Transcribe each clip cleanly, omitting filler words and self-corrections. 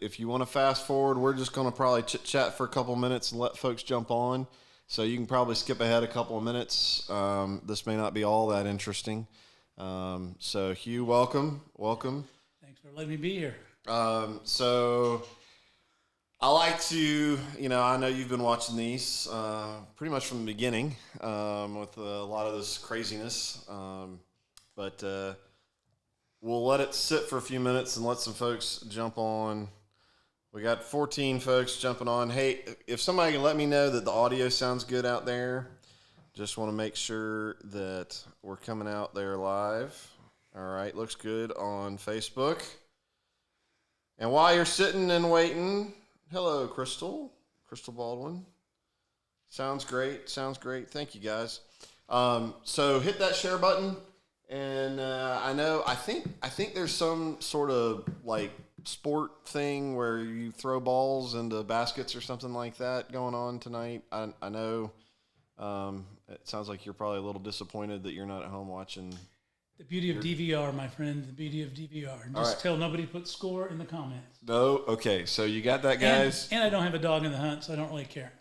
if you want to fast forward, we're just going to probably chit-chat for a couple minutes and let folks jump on. So you can probably skip ahead a couple of minutes. This may not be all that interesting. So Hugh, welcome. Thanks for letting me be here. So I like to, I know you've been watching these pretty much from the beginning with a lot of this craziness. But we'll let it sit for a few minutes and let some folks jump on. We got 14 folks jumping on. Hey, if somebody can let me know that the audio sounds good out there, just want to make sure that we're coming out there live. All right, looks good on Facebook. And while you're sitting and waiting, hello, Crystal Baldwin. Sounds great. Thank you, guys. So hit that share button. And I think there's some sort of like sport thing where you throw balls into baskets or something like that going on tonight. I know it sounds like you're probably a little disappointed that you're not at home watching. The beauty of DVR, my friend, the beauty of DVR. Just tell nobody to put score in the comments. No? Okay, so you got that, guys? And I don't have a dog in the hunt, so I don't really care.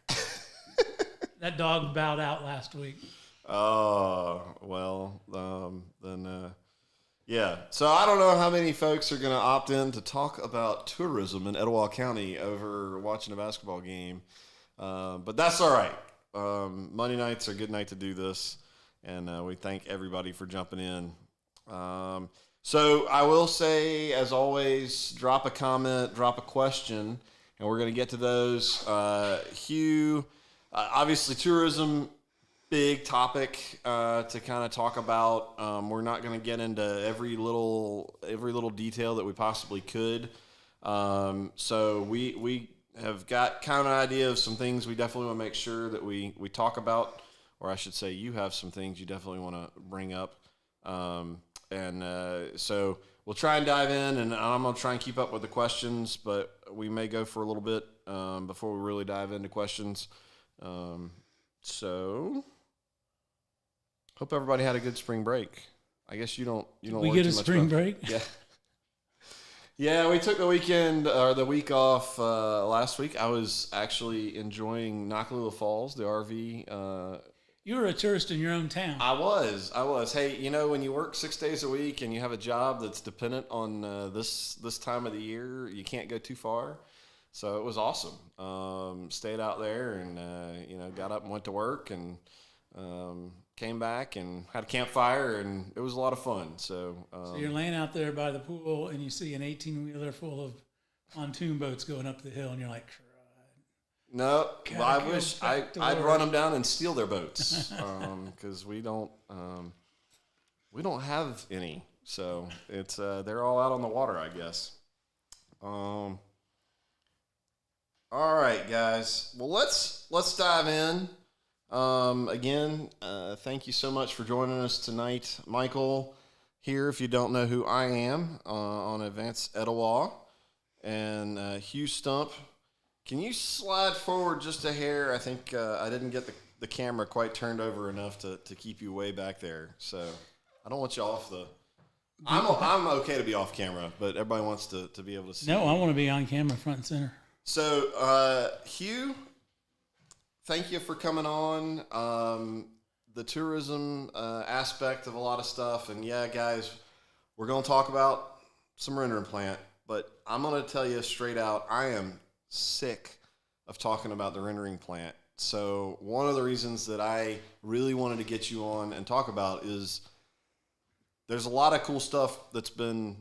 That dog bowed out last week. Oh, well, then, yeah. So I don't know how many folks are going to opt in to talk about tourism in Etowah County over watching a basketball game. But that's all right. Monday nights are a good night to do this, and we thank everybody for jumping in. So I will say, as always, drop a comment, drop a question, and we're going to get to those. Hugh, obviously tourism, big topic to kind of talk about. We're not going to get into every little detail that we possibly could. So we have got kind of an idea of some things we definitely want to make sure that we talk about, or I should say you have some things you definitely want to bring up. So we'll try and dive in, and I'm going to try and keep up with the questions, but we may go for a little bit before we really dive into questions. So hope everybody had a good spring break. I guess you don't we get a spring break? Yeah. Yeah, we took the week off last week. I was actually enjoying Nakalula Falls, the RV. You were a tourist in your own town. I was. Hey, when you work 6 days a week and you have a job that's dependent on this time of the year, you can't go too far. So it was awesome. Stayed out there and, got up and went to work and came back and had a campfire, and it was a lot of fun. So you're laying out there by the pool and you see an 18-wheeler full of pontoon boats going up the hill, and you're like, no, I wish I'd run them down and steal their boats because we don't have any. So it's they're all out on the water, I guess. All right, guys. Well, let's dive in. Again, thank you so much for joining us tonight. Michael here, if you don't know who I am, on Advanced Etowah, and Hugh Stump. Can you slide forward just a hair? I think I didn't get the camera quite turned over enough to keep you way back there. So I don't want you off the... I'm okay to be off camera, but everybody wants to be able to see. No, I want to be on camera front and center. So, Hugh, thank you for coming on. The tourism aspect of a lot of stuff. And yeah, guys, we're going to talk about some rendering plant, but I'm going to tell you straight out, I am sick of talking about the rendering plant. So one of the reasons that I really wanted to get you on and talk about is there's a lot of cool stuff that's been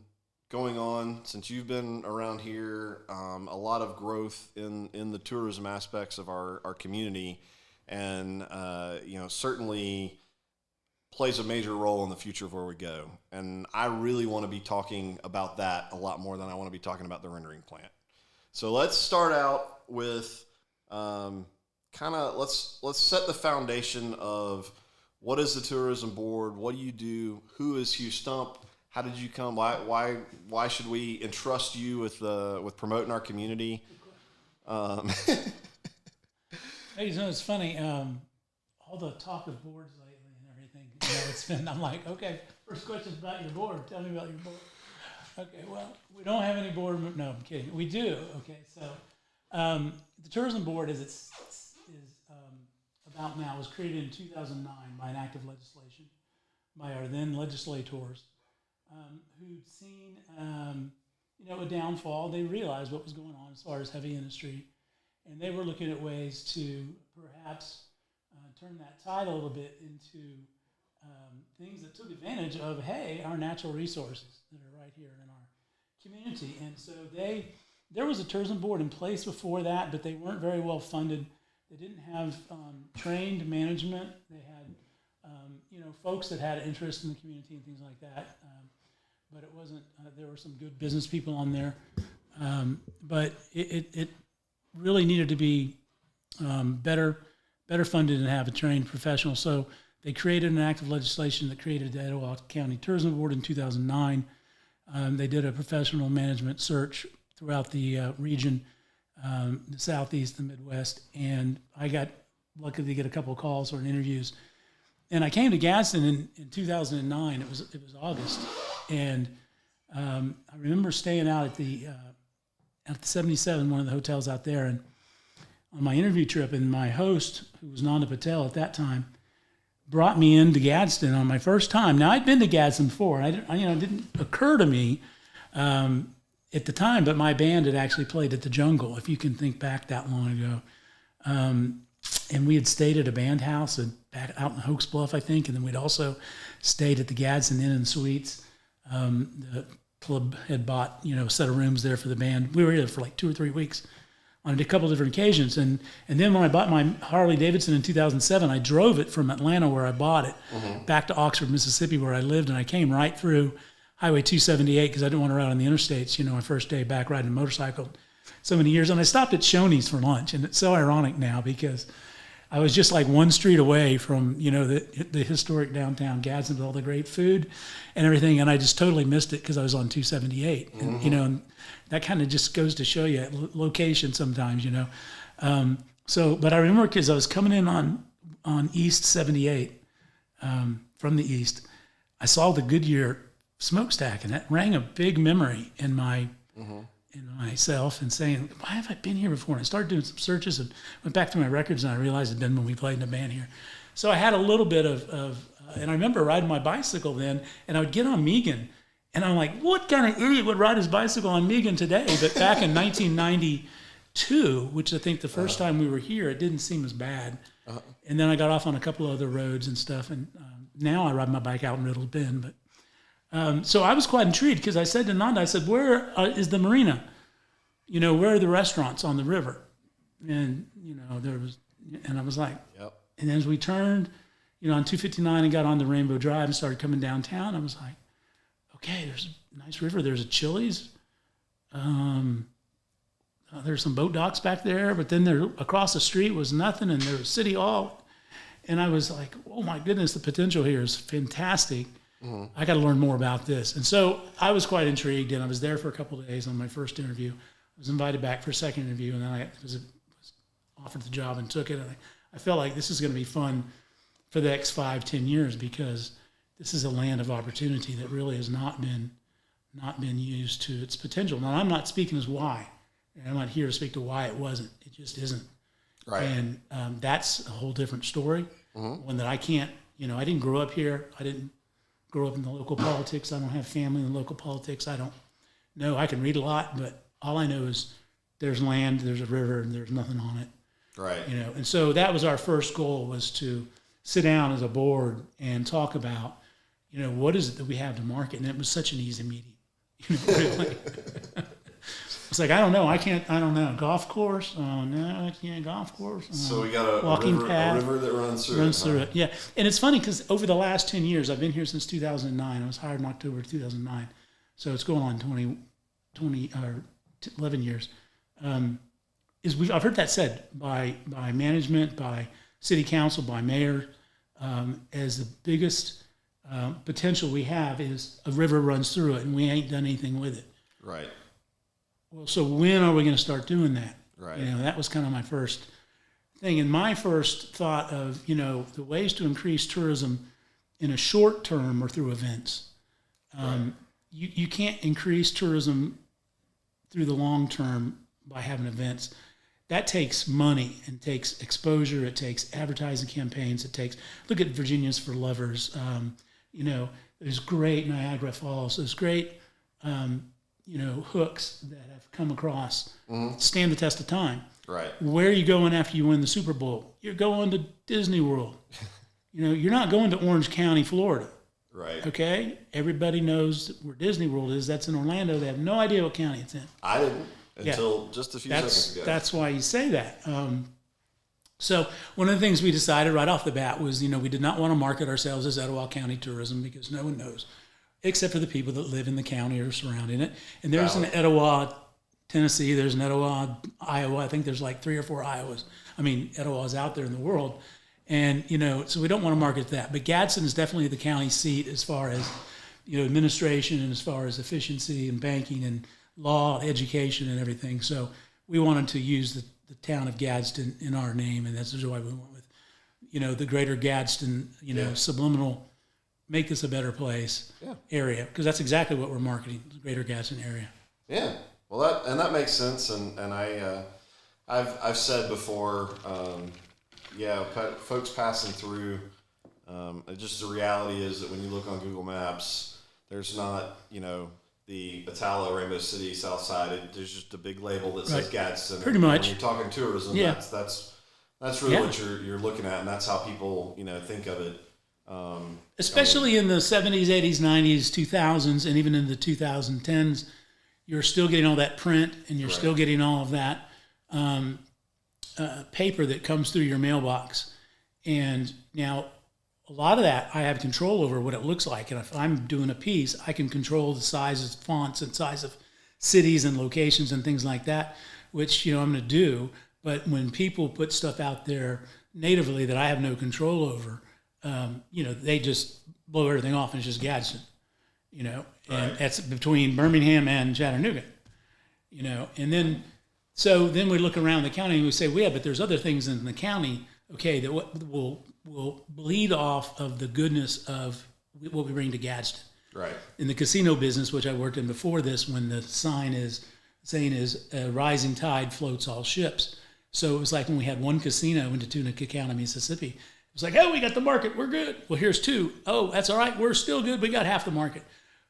going on since you've been around here, a lot of growth in the tourism aspects of our community, and certainly plays a major role in the future of where we go. And I really want to be talking about that a lot more than I want to be talking about the rendering plant. So let's start out with let's set the foundation of what is the tourism board, what do you do, who is Hugh Stump, how did you come, why should we entrust you with promoting our community? Hey, it's funny, all the talk of boards lately and everything, I'm like, okay, first question's about your board, tell me about your board. Okay, well, we don't have any board. No, I'm kidding. We do. Okay, so the tourism board, as it's about now, was created in 2009 by an act of legislation by our then legislators, who'd seen a downfall. They realized what was going on as far as heavy industry, and they were looking at ways to perhaps turn that tide a little bit into things that took advantage of, hey, our natural resources that are right here in our community. And so there was a tourism board in place before that, but they weren't very well funded. They didn't have trained management. They had, folks that had interest in the community and things like that. But it wasn't, there were some good business people on there. But it really needed to be better funded and have a trained professional. So they created an act of legislation that created the Etowah County Tourism Board in 2009. They did a professional management search throughout the region, the Southeast, the Midwest, and I got lucky to get a couple of calls or interviews. And I came to Gadsden in 2009. It was August, and I remember staying out at the 77, one of the hotels out there, and on my interview trip, and my host, who was Nanda Patel at that time, brought me into Gadsden on my first time. Now, I'd been to Gadsden before. It didn't occur to me at the time, but my band had actually played at the Jungle, if you can think back that long ago. And we had stayed at a band house back out in Hoax Bluff, I think, and then we'd also stayed at the Gadsden Inn and Suites. The club had bought, a set of rooms there for the band. We were there for like 2 or 3 weeks on a couple different occasions. And then when I bought my Harley Davidson in 2007, I drove it from Atlanta, where I bought it, back to Oxford, Mississippi, where I lived, and I came right through Highway 278 because I didn't want to ride on the interstates, my first day back riding a motorcycle so many years. And I stopped at Shoney's for lunch, and it's so ironic now because I was just like one street away from, the historic downtown Gadsden with all the great food and everything, and I just totally missed it because I was on 278. And, and that kind of just goes to show you location sometimes, but I remember because I was coming in on East 78 from the east, I saw the Goodyear smokestack, and that rang a big memory in myself and saying, why have I been here before? And I started doing some searches and went back to my records, and I realized it'd been when we played in a band here. So I had a little bit of and I remember riding my bicycle then, and I would get on Megan, and I'm like, what kind of idiot would ride his bicycle on Megan today? But back in 1992, which I think the first time we were here, it didn't seem as bad. And then I got off on a couple of other roads and stuff, and now I ride my bike out in Riddle Bend. But so I was quite intrigued because I said to Nanda, I said, where is the marina? Where are the restaurants on the river? And, there was, and I was like, yep. And as we turned, on 259 and got on the Rainbow Drive and started coming downtown, I was like, okay, there's a nice river. There's a Chili's. There's some boat docks back there, but then there across the street was nothing, and there was City Hall. And I was like, oh my goodness, the potential here is fantastic. I got to learn more about this. And so I was quite intrigued, and I was there for a couple of days on my first interview. I was invited back for a second interview, and then I was offered the job and took it. And I felt like this is going to be fun for the next 5-10 years because this is a land of opportunity that really has not been used to its potential. Now, I'm not speaking as why. And I'm not here to speak to why it wasn't. It just isn't. Right. And that's a whole different story, one that I can't, I didn't grow up here. I didn't grow up in the local politics. I don't have family in the local politics. I don't know. I can read a lot, but all I know is there's land, there's a river, and there's nothing on it. Right. And so that was our first goal, was to sit down as a board and talk about, what is it that we have to market? And it was such an easy meeting. Really. It's like, I don't know. I don't know. Golf course? Oh, no, I can't. Golf course? So we got a river that runs through it. Yeah. And it's funny because over the last 10 years, I've been here since 2009. I was hired in October 2009. So it's going on 11 years. I've heard that said by management, by city council, by mayor, as the biggest potential we have is a river runs through it, and we ain't done anything with it. Right. Well, so when are we going to start doing that? Right. That was kind of my first thing. And my first thought of, the ways to increase tourism in a short term are through events. Right. you can't increase tourism through the long term by having events. That takes money and takes exposure. It takes advertising campaigns. It takes, look at Virginia's for Lovers. There's great Niagara Falls. There's great, hooks that have come across, stand the test of time. Right. Where are you going after you win the Super Bowl? You're going to Disney World. You're not going to Orange County, Florida. Right. Okay? Everybody knows where Disney World is. That's in Orlando. They have no idea what county it's in. I didn't until just a few seconds ago. That's why you say that. So one of the things we decided right off the bat was, we did not want to market ourselves as Etowah County Tourism because no one knows, except for the people that live in the county or surrounding it. And there's an Etowah, Tennessee. There's an Etowah, Iowa. I think there's like 3 or 4 Iowas. Etowah's out there in the world. And, so we don't want to market that. But Gadsden is definitely the county seat as far as, administration and as far as efficiency and banking and law, education and everything. So we wanted to use the town of Gadsden in our name, and that's why we went with, the greater Gadsden, subliminal, make this a better place area, because that's exactly what we're marketing, the greater Gadsden area. Yeah, well, that makes sense, and I've said before, folks passing through, just the reality is that when you look on Google Maps, there's not, the Etowah, Rainbow City, South Side. There's just a big label that says Gadsden. Pretty much. When you're talking tourism, that's really what you're looking at, and that's how people think of it. Especially in the 70s, 80s, 90s, 2000s, and even in the 2010s, you're still getting all that print, and you're still getting all of that paper that comes through your mailbox. And now, a lot of that I have control over what it looks like. And if I'm doing a piece, I can control the size of fonts and size of cities and locations and things like that, which, I'm going to do. But when people put stuff out there natively that I have no control over, they just blow everything off and it's just Gadsden, and that's between Birmingham and Chattanooga, and then we look around the county and we say, but there's other things in the county, that will bleed off of the goodness of what we bring to Gadsden. Right. In the casino business, which I worked in before this, when the sign is saying is a rising tide floats all ships. So it was like when we had one casino in Tunica County, Mississippi. It was like, we got the market, we're good. Well, here's 2. Oh, that's all right, we're still good, we got half the market.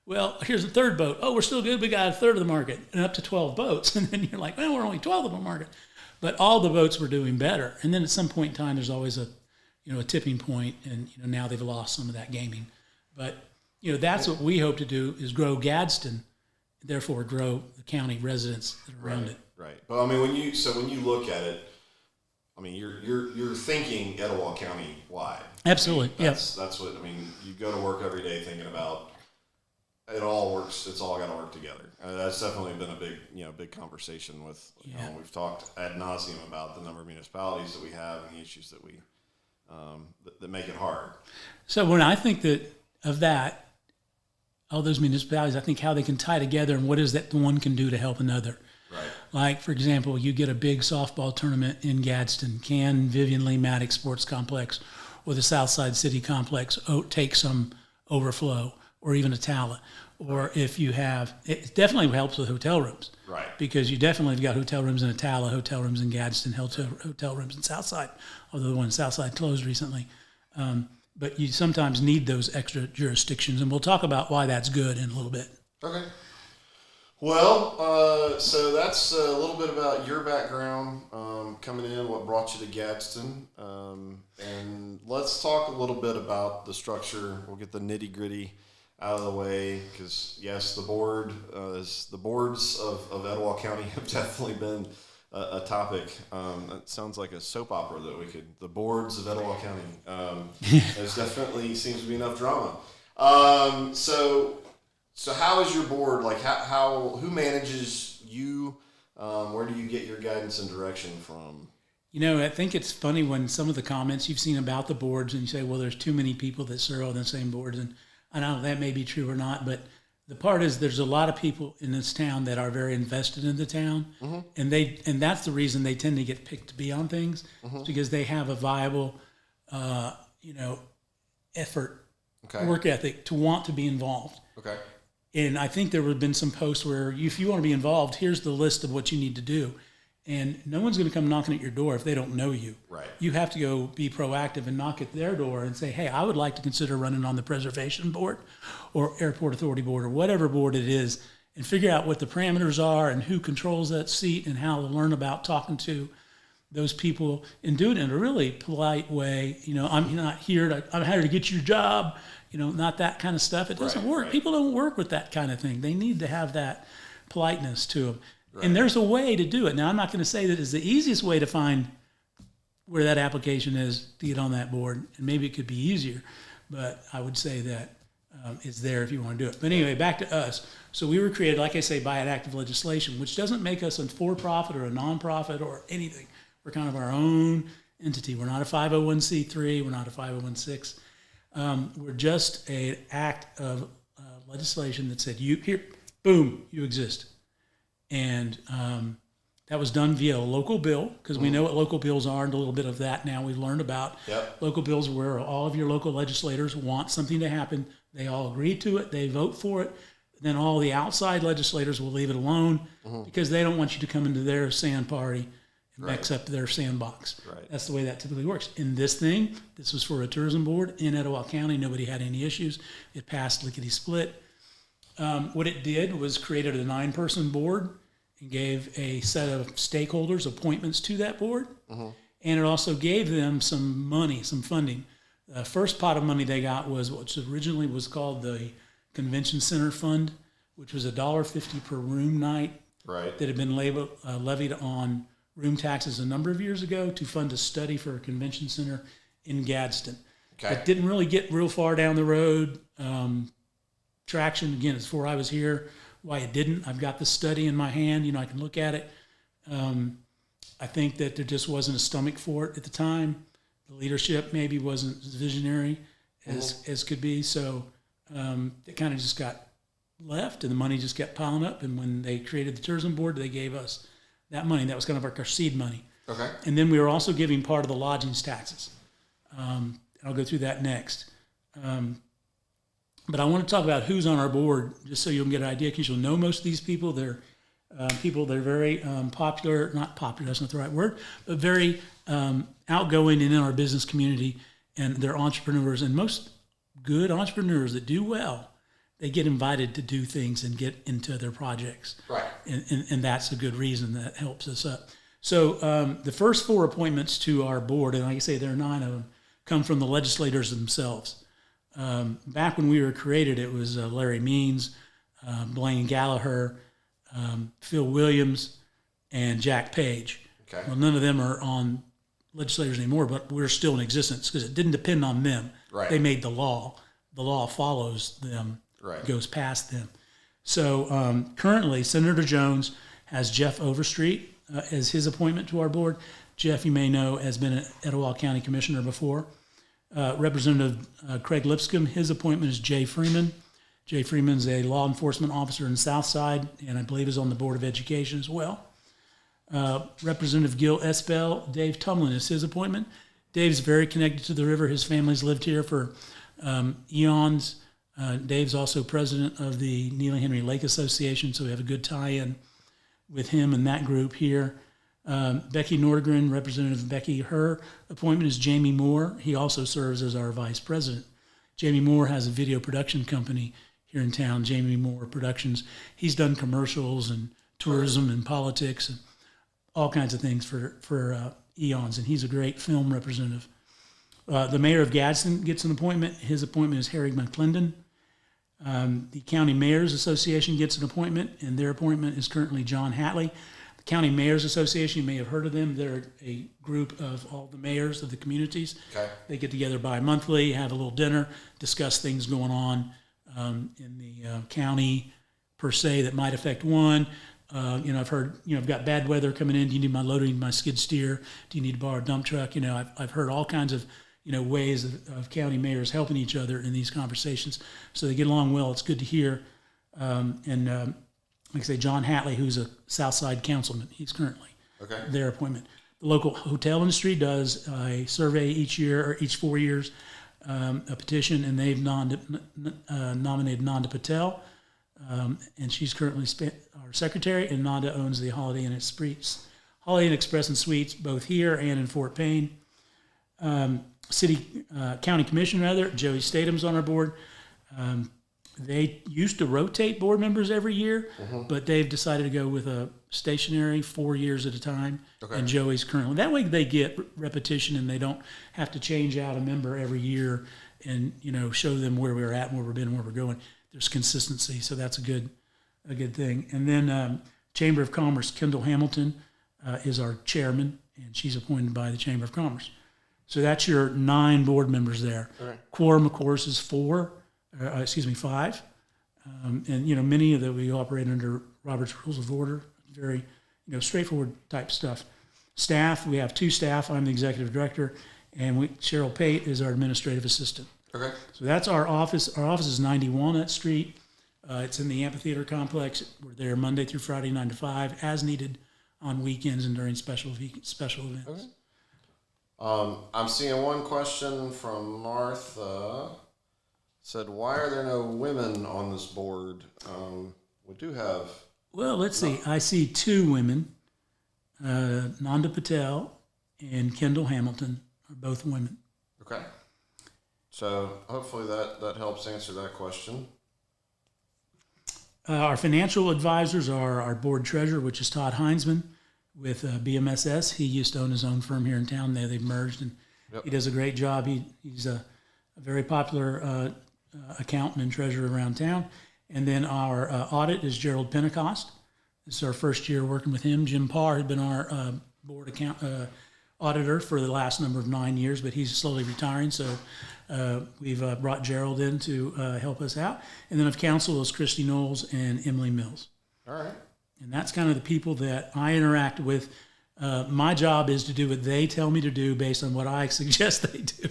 Well, here's the 3rd boat. Oh, we're still good, we got a third of the market, and up to 12 boats. And then you're like, we're only 12 of the market. But all the boats were doing better. And then at some point in time, there's always a tipping point, and now they've lost some of that gaming. But that's what we hope to do, is grow Gadsden, therefore grow the county residents that are around it. Right. But when you look at it, you're thinking Etowah County wide. Absolutely. That's what you go to work every day thinking about. It all works. It's all got to work together. That's definitely been a big conversation with. We've talked ad nauseum about the number of municipalities that we have and the issues that we that make it hard. So when I think of all those municipalities, I think how they can tie together and what is that one can do to help another. Right. Like, for example, you get a big softball tournament in Gadsden. Can Vivian Lee Maddox Sports Complex or the Southside City Complex take some overflow, or even a talent? Or if you have, it definitely helps with hotel rooms. Right. Because you definitely have got hotel rooms in Etowah, hotel rooms in Gadsden, hotel rooms in Southside, although the one in Southside closed recently. But you sometimes need those extra jurisdictions, and we'll talk about why that's good in a little bit. Okay. Well, so that's a little bit about your background coming in, what brought you to Gadsden, and let's talk a little bit about the structure. We'll get the nitty-gritty out of the way, because yes, the boards of Etowah County have definitely been a topic. It sounds like a soap opera that the boards of Etowah County. There's definitely seems to be enough drama. So how is your board? Like, who manages you? Where do you get your guidance and direction from? I think it's funny when some of the comments you've seen about the boards, and you say, well, there's too many people that serve on the same boards, and I don't know if that may be true or not, but the part is there's a lot of people in this town that are very invested in the town, and that's the reason they tend to get picked to be on things, because they have a viable, effort, work ethic to want to be involved. Okay. And I think there would have been some posts where if you want to be involved, here's the list of what you need to do. And no one's going to come knocking at your door if they don't know you. Right. You have to go be proactive and knock at their door and say, hey, I would like to consider running on the preservation board or airport authority board or whatever board it is, and figure out what the parameters are and who controls that seat and how to learn about talking to those people and do it in a really polite way. You know, I'm not here to get your job, you know, not that kind of stuff. It doesn't work. Right. People don't work with that kind of thing. They need to have that politeness to them. Right. And there's a way to do it. Now, I'm not going to say that it's the easiest way to find where that application is to get on that board, and maybe it could be easier, but I would say that it's there if you want to do it. But anyway, back to us. So we were created, like I say, by an act of legislation, which doesn't make us a for-profit or a nonprofit or anything. We're kind of our own entity. We're not a 501c3. We're not a 501c6. We're just an act of legislation that said, you here, boom, you exist. And that was done via a local bill, because we know what local bills are, and a little bit of that now we've learned about. Yep. Local bills where all of your local legislators want something to happen. They all agree to it. They vote for it. Then all the outside legislators will leave it alone because they don't want you to come into their sand party and mix up their sandbox. Right. That's the way that typically works. In this thing, this was for a tourism board in Etowah County. Nobody had any issues. It passed lickety-split. What it did was created a 9-person board and gave a set of stakeholders appointments to that board. And it also gave them some money, some funding. The first pot of money they got was what originally was called the Convention Center Fund, which was $1.50 per room night. Right. That had been levied on room taxes a number of years ago to fund a study for a convention center in Gadsden. Okay. It didn't really get real far down the road. Traction, again, it's before I was here. Why it didn't, I've got the study in my hand. You know, I can look at it. I think that there just wasn't a stomach for it at the time. The leadership maybe wasn't as visionary as could be. So it kind of just got left, and the money just kept piling up. And when they created the tourism board, they gave us that money. That was kind of our seed money. Okay. And then we were also giving part of the lodgings taxes. I'll go through that next. But I want to talk about who's on our board, just so you'll get an idea, because you'll know most of these people. They're they're very popular, not popular, that's not the right word, but very outgoing and in our business community, and they're entrepreneurs. And most good entrepreneurs that do well, they get invited to do things and get into their projects. Right. And that's a good reason that helps us up. So the first 4 appointments to our board, and like I say, there are 9 of them, come from the legislators themselves. Back when we were created, it was Larry Means, Blaine Gallagher, Phil Williams, and Jack Page. Okay. Well, none of them are on legislators anymore, but we're still in existence because it didn't depend on them. Right. They made the law. The law follows them, goes past them. So currently, Senator Jones has Jeff Overstreet as his appointment to our board. Jeff, you may know, has been an Etowah County Commissioner before. Representative Craig Lipscomb, his appointment is Jay Freeman. Jay Freeman's a law enforcement officer in Southside, and I believe is on the Board of Education as well. Representative Gil Espel, Dave Tumlin is his appointment. Dave's very connected to the river. His family's lived here for eons. Dave's also president of the Neil and Henry Lake Association, so we have a good tie-in with him and that group here. Becky Nordgren, Representative Becky, her appointment is Jamie Moore. He also serves as our vice president. Jamie Moore has a video production company here in town, Jamie Moore Productions. He's done commercials and tourism and politics and all kinds of things for eons, and he's a great film representative. The mayor of Gadsden gets an appointment. His appointment is Harry McClendon. The County Mayors Association gets an appointment, and their appointment is currently John Hatley. County Mayors Association, you may have heard of them. They're a group of all the mayors of the communities. Okay. They get together bi-monthly, have a little dinner, discuss things going on in the county per se that might affect one. I've heard, I've got bad weather coming in. Do you need my loader? Do you need my skid steer? Do you need to borrow a dump truck? I've heard all kinds of, ways of county mayors helping each other in these conversations. So they get along well. It's good to hear. Like I say, John Hatley, who's a Southside councilman, he's currently their appointment. The local hotel industry does a survey each year or each 4 years, a petition, and they've nominated Nanda Patel and she's currently our secretary. And Nanda owns the Holiday Inn Express and Suites, both here and in Fort Payne. County Commission, Joey Stathem's on our board. They used to rotate board members every year, but they've decided to go with a stationary 4 years at a time. Okay. And Joey's currently. That way they get repetition and they don't have to change out a member every year and, show them where we're at and where we've been and where we're going. There's consistency, so that's a good thing. And then Chamber of Commerce, Kendall Hamilton is our chairman, and she's appointed by the Chamber of Commerce. So that's your 9 board members there. Right. Quorum, of course, is 5. And, many of that we operate under Robert's Rules of Order, very, straightforward type stuff. Staff, we have 2 staff. I'm the executive director, and Cheryl Pate is our administrative assistant. Okay. So that's our office. Our office is 90 Walnut Street. It's in the amphitheater complex. We're there Monday through Friday, 9 to 5, as needed on weekends and during special events. Okay. I'm seeing one question from Martha. Said, why are there no women on this board? We do have. Well, let's see. I see 2 women. Nanda Patel and Kendall Hamilton are both women. Okay. So hopefully that helps answer that question. Our financial advisors are our board treasurer, which is Todd Heinzman with BMSS. He used to own his own firm here in town. They've merged, and he does a great job. He's a very popular accountant and treasurer around town. And then our audit is Gerald Pentecost. This is our first year working with him. Jim Parr had been our board auditor for the last number of 9 years, but he's slowly retiring. So we've brought Gerald in to help us out. And then of council is Christy Knowles and Emily Mills. All right. And that's kind of the people that I interact with. My job is to do what they tell me to do based on what I suggest they do.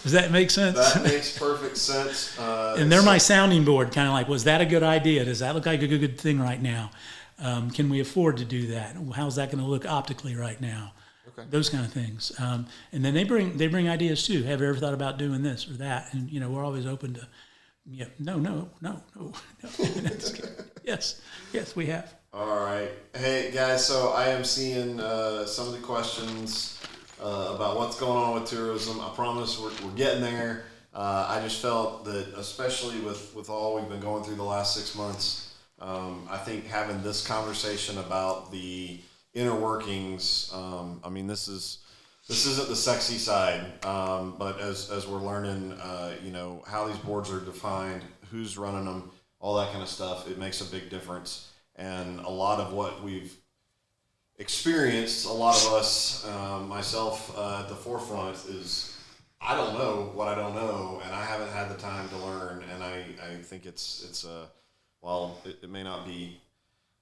Does that make sense? That makes perfect sense. And they're my sounding board, kind of like, was that a good idea? Does that look like a good thing right now? Can we afford to do that? How's that going to look optically right now? Okay. Those kind of things. And then they bring ideas too. Have you ever thought about doing this or that? And, we're always open to, no. Yes, we have. All right. Hey, guys, so I am seeing some of the questions about what's going on with tourism. I promise we're getting there. I just felt that, especially with all we've been going through the last 6 months, I think having this conversation about the inner workings, this isn't the sexy side, but as we're learning, how these boards are defined, who's running them, all that kind of stuff, it makes a big difference. And a lot of what we've experienced, a lot of us, myself at the forefront, is I don't know what I don't know, and I haven't had the time to learn. And I think it's while it may not be,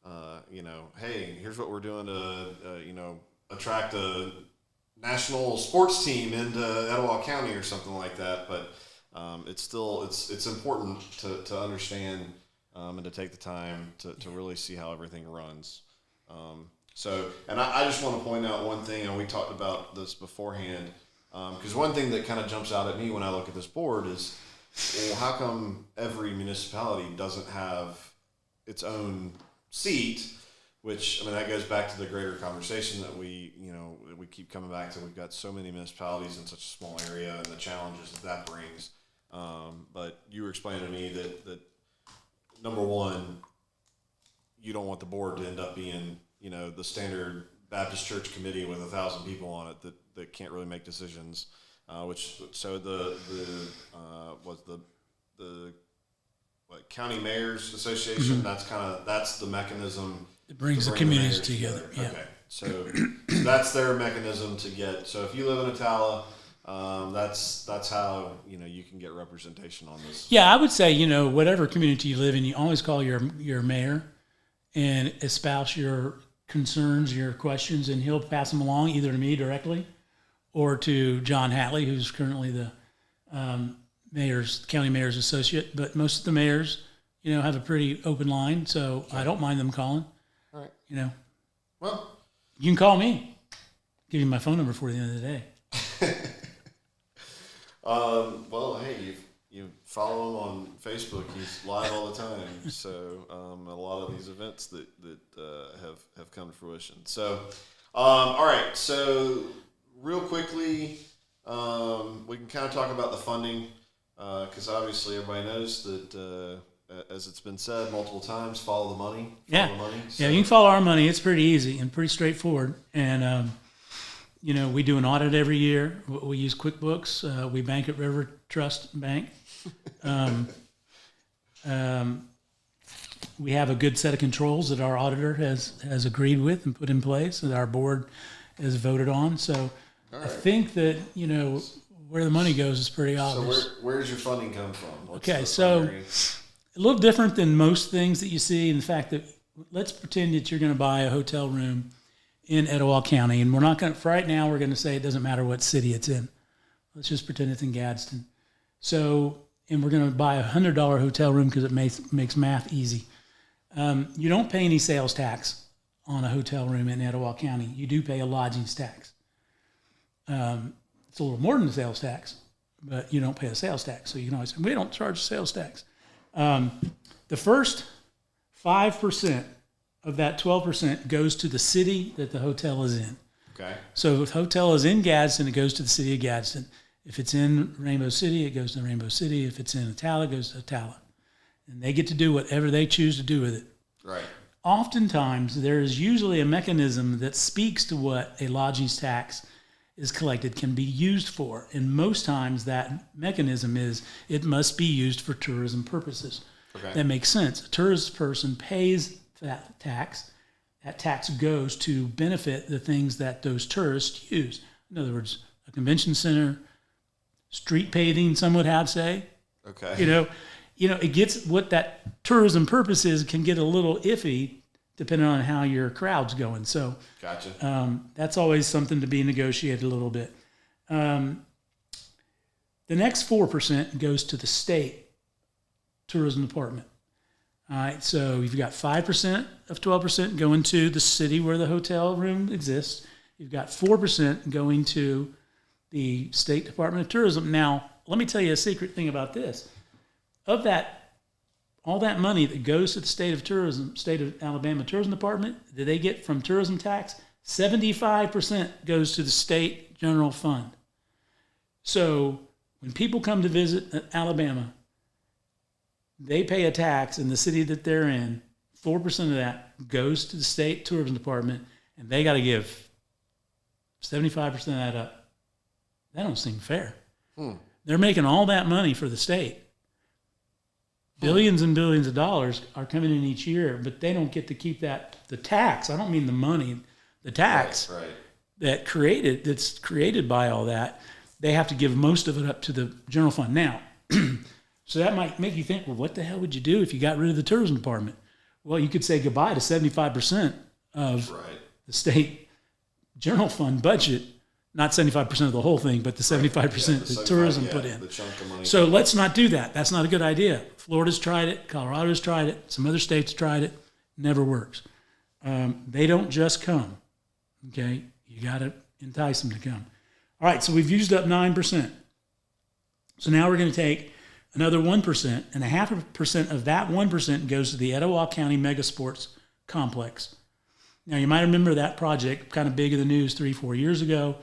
hey, here's what we're doing to, attract a national sports team into Etowah County or something like that. But it's still, it's important to understand and to take the time to really see how everything runs. And I just want to point out one thing, and we talked about this beforehand, because one thing that kind of jumps out at me when I look at this board is, well, how come every municipality doesn't have its own seat? Which, that goes back to the greater conversation that we keep coming back to. We've got so many municipalities in such a small area and the challenges that brings. But you were explaining to me that number one, you don't want the board to end up being, the standard Baptist church committee with 1,000 people on it that can't really make decisions. The county mayors association, that's the mechanism. It brings the communities together. Yeah. Okay. So that's their mechanism to get. So if you live in Etowah, that's how you can get representation on this. Yeah, I would say whatever community you live in, you always call your mayor and espouse your concerns, your questions, and he'll pass them along either to me directly or to John Hatley, who's currently the county mayor's associate. But most of the mayors, have a pretty open line, so I don't mind them calling. All right. Well, you can call me. Give you my phone number for the end of the day. Well, hey, you follow him on Facebook. He's live all the time. So a lot of these events that have come to fruition. So all right. So real quickly, we can kind of talk about the funding because obviously everybody knows that. As it's been said multiple times, follow the money. Follow the money. So. Yeah, you can follow our money. It's pretty easy and pretty straightforward. And, we do an audit every year. We use QuickBooks. We bank at River Trust Bank. We have a good set of controls that our auditor has agreed with and put in place that our board has voted on. So I think that, where the money goes is pretty obvious. So where's your funding come from? Okay, so a little different than most things that you see in the fact that let's pretend that you're going to buy a hotel room in Etowah County, and we're not going to, for right now, we're going to say it doesn't matter what city it's in. Let's just pretend it's in Gadsden. So, and we're going to buy a $100 hotel room because it makes math easy. You don't pay any sales tax on a hotel room in Etowah County. You do pay a lodgings tax. It's a little more than the sales tax, but you don't pay a sales tax. So you can always say, we don't charge a sales tax. The first 5% of that 12% goes to the city that the hotel is in. Okay. So if the hotel is in Gadsden, it goes to the city of Gadsden. If it's in Rainbow City, it goes to Rainbow City. If it's in Etowah, it goes to Etowah. And they get to do whatever they choose to do with it. Right. Oftentimes, there is usually a mechanism that speaks to what a lodgings tax is collected can be used for. And most times that mechanism is it must be used for tourism purposes. Okay. That makes sense. A tourist person pays that tax. That tax goes to benefit the things that those tourists use. In other words, a convention center, street paving, some would have say. Okay. It gets what that tourism purpose is can get a little iffy depending on how your crowd's going. So gotcha. That's always something to be negotiated a little bit. The next 4% goes to the state tourism department. All right, so you've got 5% of 12% going to the city where the hotel room exists. You've got 4% going to the State Department of Tourism. Now, let me tell you a secret thing about this. Of that, all that money that goes to the state of Alabama Tourism Department, that they get from tourism tax, 75% goes to the state general fund. So when people come to visit Alabama, they pay a tax in the city that they're in. 4% of that goes to the state tourism department, and they got to give 75% of that up. That don't seem fair. They're making all that money for the state. Billions and billions of dollars are coming in each year, but they don't get to keep the tax. I don't mean the money, the tax that's created by all that. They have to give most of it up to the general fund. Now, so that might make you think, well, what the hell would you do if you got rid of the tourism department? Well, you could say goodbye to 75% of the state general fund budget. Not 75% of the whole thing, but the 75% that tourism put in. The chunk of money. So let's not do that. That's not a good idea. Florida's tried it. Colorado's tried it. Some other states tried it. Never works. They don't just come. Okay? You got to entice them to come. All right, so we've used up 9%. So now we're going to take another 1%, and 0.5% of that 1% goes to the Etowah County Mega Sports Complex. Now, you might remember that project, kind of big in the news 3-4 years ago.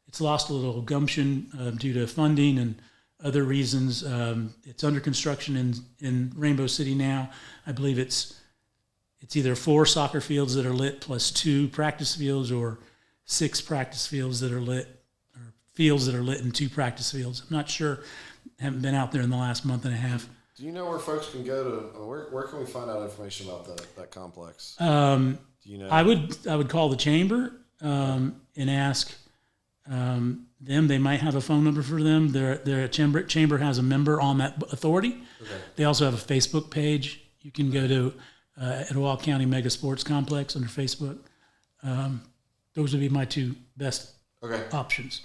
It's lost a little gumption due to funding and other reasons. It's under construction in Rainbow City now. I believe it's either 4 soccer fields that are lit plus 2 practice fields, or 6 practice fields that are lit, or fields that are lit and 2 practice fields. I'm not sure. Haven't been out there in the last month and a half. Do you know where folks can go to? Where can we find out information about that complex? Do you know? I would call the chamber and ask them. They might have a phone number for them. Their chamber has a member on that authority. Okay. They also have a Facebook page. You can go to Etowah County Mega Sports Complex under Facebook. Those would be my 2 best options.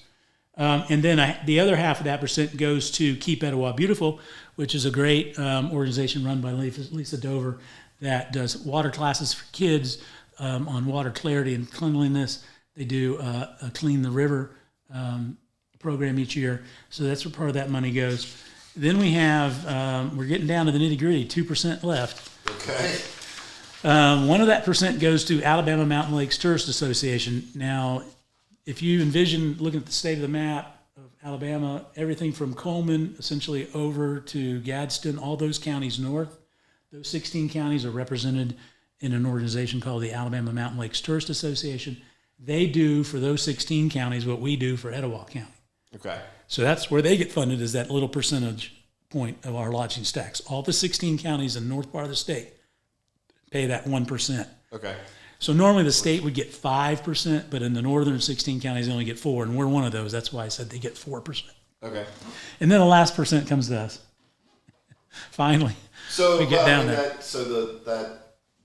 And then the other half of that percent goes to Keep Etowah Beautiful, which is a great organization run by Lisa Dover that does water classes for kids on water clarity and cleanliness. They do a Clean the River program each year. So that's where part of that money goes. Then we have, we're getting down to the nitty gritty, 2% left. Okay. One of that percent goes to Alabama Mountain Lakes Tourist Association. Now, if you envision looking at the state of the map of Alabama, everything from Coleman essentially over to Gadsden, all those counties north, those 16 counties are represented in an organization called the Alabama Mountain Lakes Tourist Association. They do for those 16 counties what we do for Etowah County. Okay. So that's where they get funded, is that little percentage point of our lodging tax. All the 16 counties in the north part of the state pay that 1%. Okay. So normally the state would get 5%, but in the northern 16 counties, they only get 4%, and we're one of those. That's why I said they get 4%. Okay. And then the last percent comes to us. Finally, So we get down there.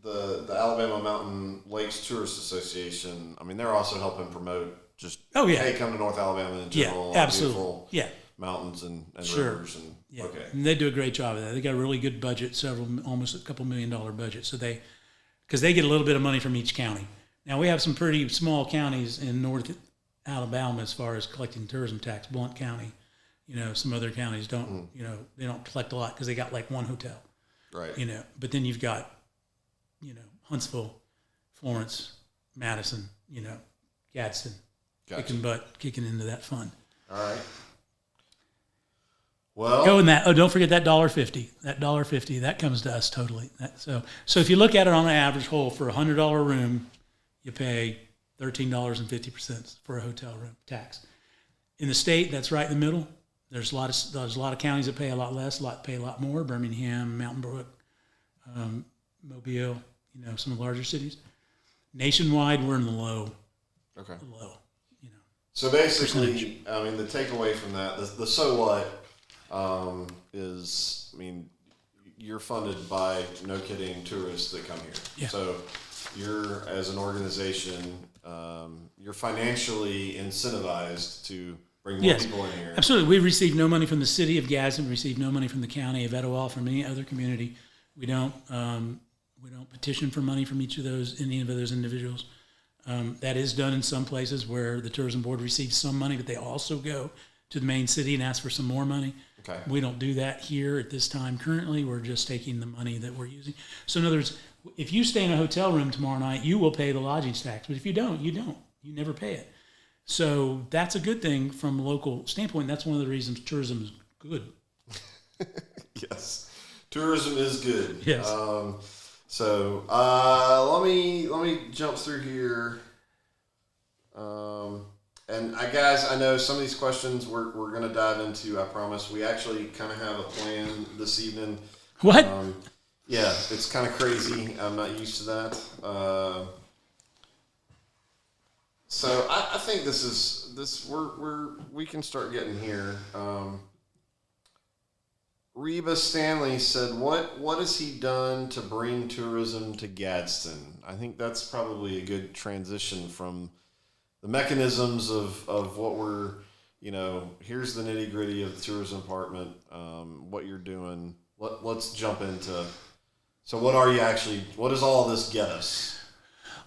The Alabama Mountain Lakes Tourist Association, I mean, they're also helping promote just, Oh, yeah. hey, come to North Alabama in general. Yeah, absolutely. Beautiful Yeah, mountains and Sure. rivers. And, yeah. Okay. And they do a great job of that. They got a really good budget, almost a couple $1 million budget. So because they get a little bit of money from each county. Now, we have some pretty small counties in North Alabama as far as collecting tourism tax. Blount County, some other counties don't, they don't collect a lot because they got like one hotel, Right. But then you've got, Huntsville, Florence, Madison, Gadsden, Gotcha. kicking into that fund. All right. Well, Go in that. Oh, don't forget that $1.50. That $1.50 that comes to us totally. So if you look at it on an average whole for $100 room, you pay $13.50 for a hotel room tax. In the state, that's right in the middle. There's a lot of counties that pay a lot less, pay a lot more. Birmingham, Mountain Brook, Mobile, some of the larger cities. Nationwide, we're in the low. okay. Low. So basically, percentage. I mean, the takeaway from that, the so what, is, I mean, you're funded by, no kidding, tourists that come here. Yeah. So you're, as an organization, you're financially incentivized to bring more Yes, people in here. absolutely. We receive no money from the city of Gadsden. We receive no money from the county of Etowah, from any other community. We don't petition for money from any of those individuals. That is done in some places where the tourism board receives some money, but they also go to the main city and ask for some more money. Okay. We don't do that here at this time currently. We're just taking the money that we're using. So in other words, if you stay in a hotel room tomorrow night, you will pay the lodging tax. But if you don't, you don't. You never pay it. So that's a good thing from a local standpoint. That's one of the reasons tourism is good. Yes. Tourism is good. Yes. So let me jump through here. And guys, I know some of these questions we're going to dive into. I promise. We actually kind of have a plan this evening. What? Yeah, it's kind of crazy. I'm not used to that. So I think we can start getting here. Reba Stanley said, "What has he done to bring tourism to Gadsden?" I think that's probably a good transition from the mechanisms of what we're, here's the nitty gritty of the tourism department, what you're doing. Let's jump into, so what does all this get us?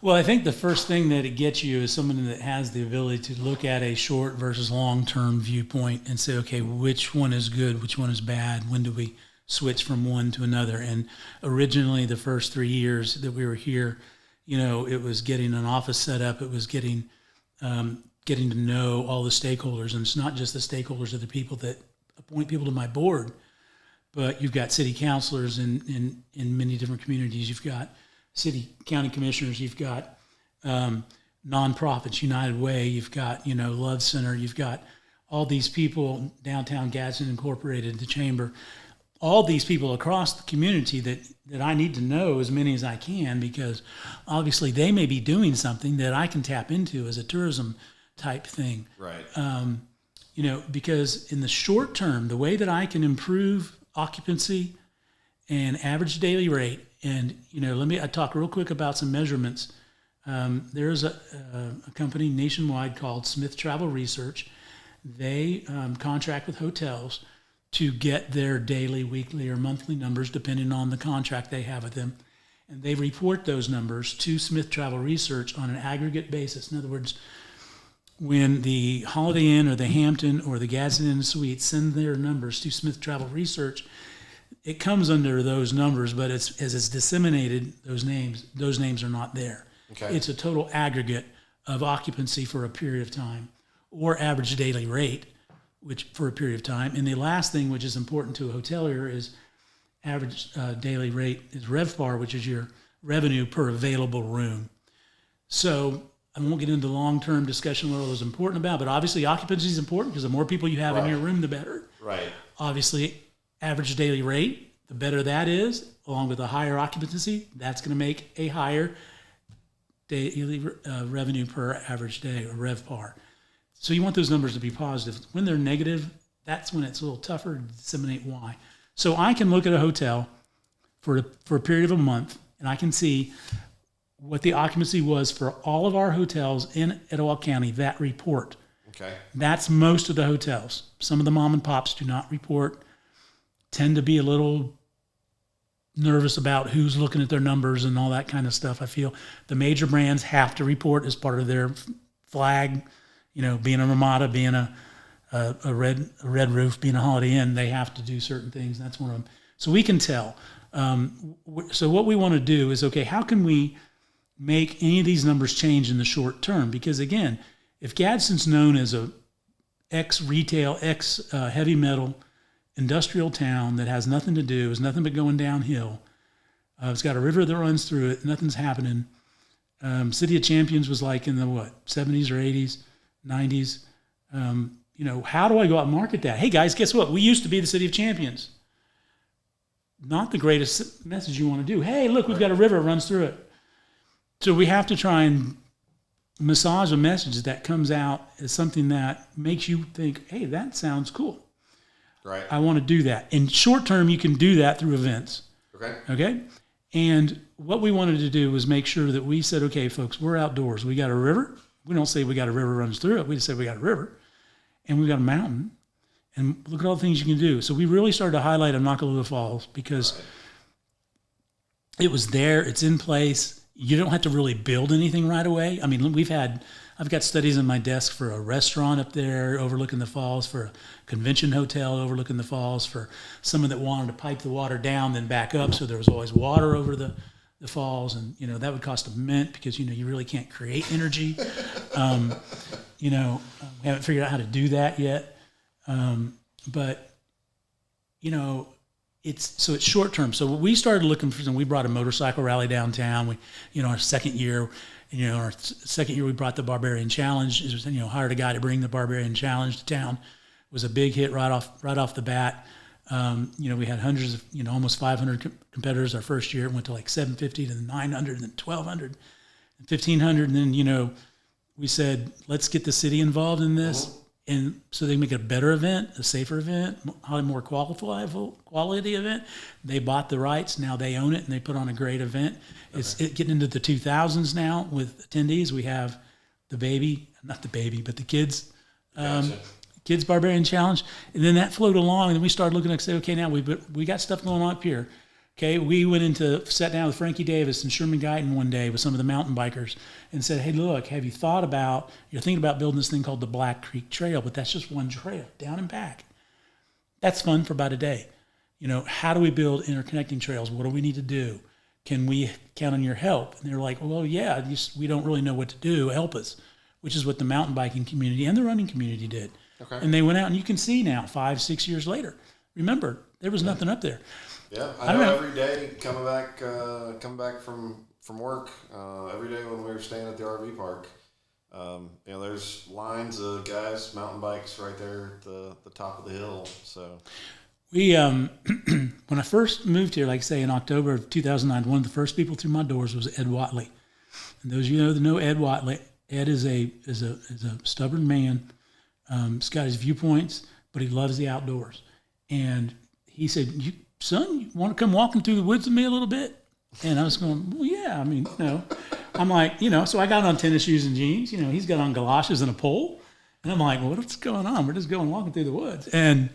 Well, I think the first thing that it gets you is someone that has the ability to look at a short versus long-term viewpoint and say, okay, which one is good, which one is bad, when do we switch from one to another? And originally, the first 3 years that we were here, it was getting an office set up, it was getting to know all the stakeholders. And it's not just the stakeholders of the people that appoint people to my board, but you've got city councilors in many different communities. You've got city, county commissioners. You've got nonprofits, United Way. You've got, Love Center. You've got all these people, Downtown Gadsden Incorporated, the Chamber, all these people across the community that I need to know as many as I can, because obviously they may be doing something that I can tap into as a tourism type thing. Right. Because in the short term, the way that I can improve occupancy and average daily rate, and, I talk real quick about some measurements. There's a company nationwide called Smith Travel Research. They contract with hotels to get their daily, weekly, or monthly numbers, depending on the contract they have with them. And they report those numbers to Smith Travel Research on an aggregate basis. In other words, when the Holiday Inn or the Hampton or the Gadsden Inn Suites send their numbers to Smith Travel Research, it comes under those numbers, but as it's disseminated, those names are not there. Okay. It's a total aggregate of occupancy for a period of time, or average daily rate, which for a period of time. And the last thing, which is important to a hotelier, is average daily rate is RevPAR, which is your revenue per available room. So I won't get into long-term discussion what it was important about, but obviously occupancy is important because the more people you have in your room, the better. Right. Obviously, average daily rate, the better that is, along with a higher occupancy, that's going to make a higher daily revenue per average day, or RevPAR. So you want those numbers to be positive. When they're negative, that's when it's a little tougher to disseminate why. So I can look at a hotel for a period of a month, and I can see what the occupancy was for all of our hotels in Etowah County, that report. Okay. That's most of the hotels. Some of the mom and pops do not report, tend to be a little nervous about who's looking at their numbers and all that kind of stuff. I feel the major brands have to report as part of their flag, being a Ramada, being a Red Roof, being a Holiday Inn, they have to do certain things. That's one of them. So we can tell. So what we want to do is, okay, how can we make any of these numbers change in the short term? Because again, if Gadsden's known as a ex-retail, ex-heavy metal industrial town that has nothing to do, is nothing but going downhill, it's got a river that runs through it, nothing's happening. City of Champions was like in the 70s or 80s, 90s. How do I go out and market that? Hey guys, guess what? We used to be the City of Champions. Not the greatest message you want to do. Hey, look, we've got a river that runs through it. So we have to try and massage a message that comes out as something that makes you think, hey, that sounds cool. Right. I want to do that. In short term, you can do that through events. Okay? And what we wanted to do was make sure that we said, okay, folks, we're outdoors. We got a river. We don't say we got a river runs through it. We just say we got a river. And we've got a mountain. And look at all the things you can do. So we really started to highlight Nakalula Falls because it was there. It's in place. You don't have to really build anything right away. I mean, I've got studies on my desk for a restaurant up there overlooking the falls, for a convention hotel overlooking the falls, for someone that wanted to pipe the water down, then back up so there was always water over the falls. And, that would cost a mint because, you really can't create energy. We haven't figured out how to do that yet. But it's short term. So we started looking for we brought a motorcycle rally downtown. Our second year, we brought the Barbarian Challenge. It was, hired a guy to bring the Barbarian Challenge to town. It was a big hit right off the bat. We had hundreds of, almost 500 competitors our first year. It went to like 750 to 900 and then 1,200 and 1,500. And then, we said, let's get the city involved in this. And so they make it a better event, a safer event, a more quality event. They bought the rights. Now they own it, and they put on a great event. Okay. It's getting into the 2000s now with attendees. We have the kids, Gotcha. Kids Barbarian Challenge. And then that flowed along, and then we started looking and say, okay, now we got stuff going on up here. Okay, we sat down with Frankie Davis and Sherman Guyton one day with some of the mountain bikers and said, hey, look, have you you're thinking about building this thing called the Black Creek Trail, but that's just one trail, down and back. That's fun for about a day. How do we build interconnecting trails? What do we need to do? Can we count on your help? And they're like, well, yeah, we don't really know what to do. Help us, which is what the mountain biking community and the running community did. Okay. And they went out, and you can see now, 5-6 years later. Remember, there was nothing up there. Yeah, I know every day coming back from work, every day when we were staying at the RV park, there's lines of guys, mountain bikes right there at the top of the hill. So we, when I first moved here, like I say, in October of 2009, one of the first people through my doors was Ed Watley. And those that know Ed Watley, Ed is a stubborn man. He's got his viewpoints, but he loves the outdoors. And he said, son, you want to come walking through the woods with me a little bit? And I was going, well, yeah. I mean, I'm like, so I got on tennis shoes and jeans. He's got on galoshes and a pole. And I'm like, well, what's going on? We're just going walking through the woods. And,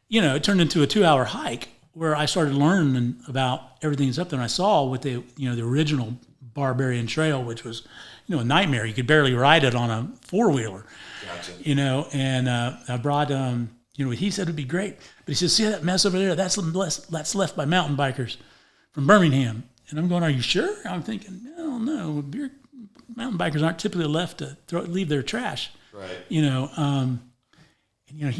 it turned into a 2-hour hike where I started learning about everything that's up there. And I saw what the original Barbarian Trail, which was, a nightmare. You could barely ride it on a 4-wheeler. Gotcha. And I brought, what he said would be great. But he said, see that mess over there? That's left by mountain bikers from Birmingham. And I'm going, are you sure? I'm thinking, I don't know. Mountain bikers aren't typically left to leave their trash. Right. He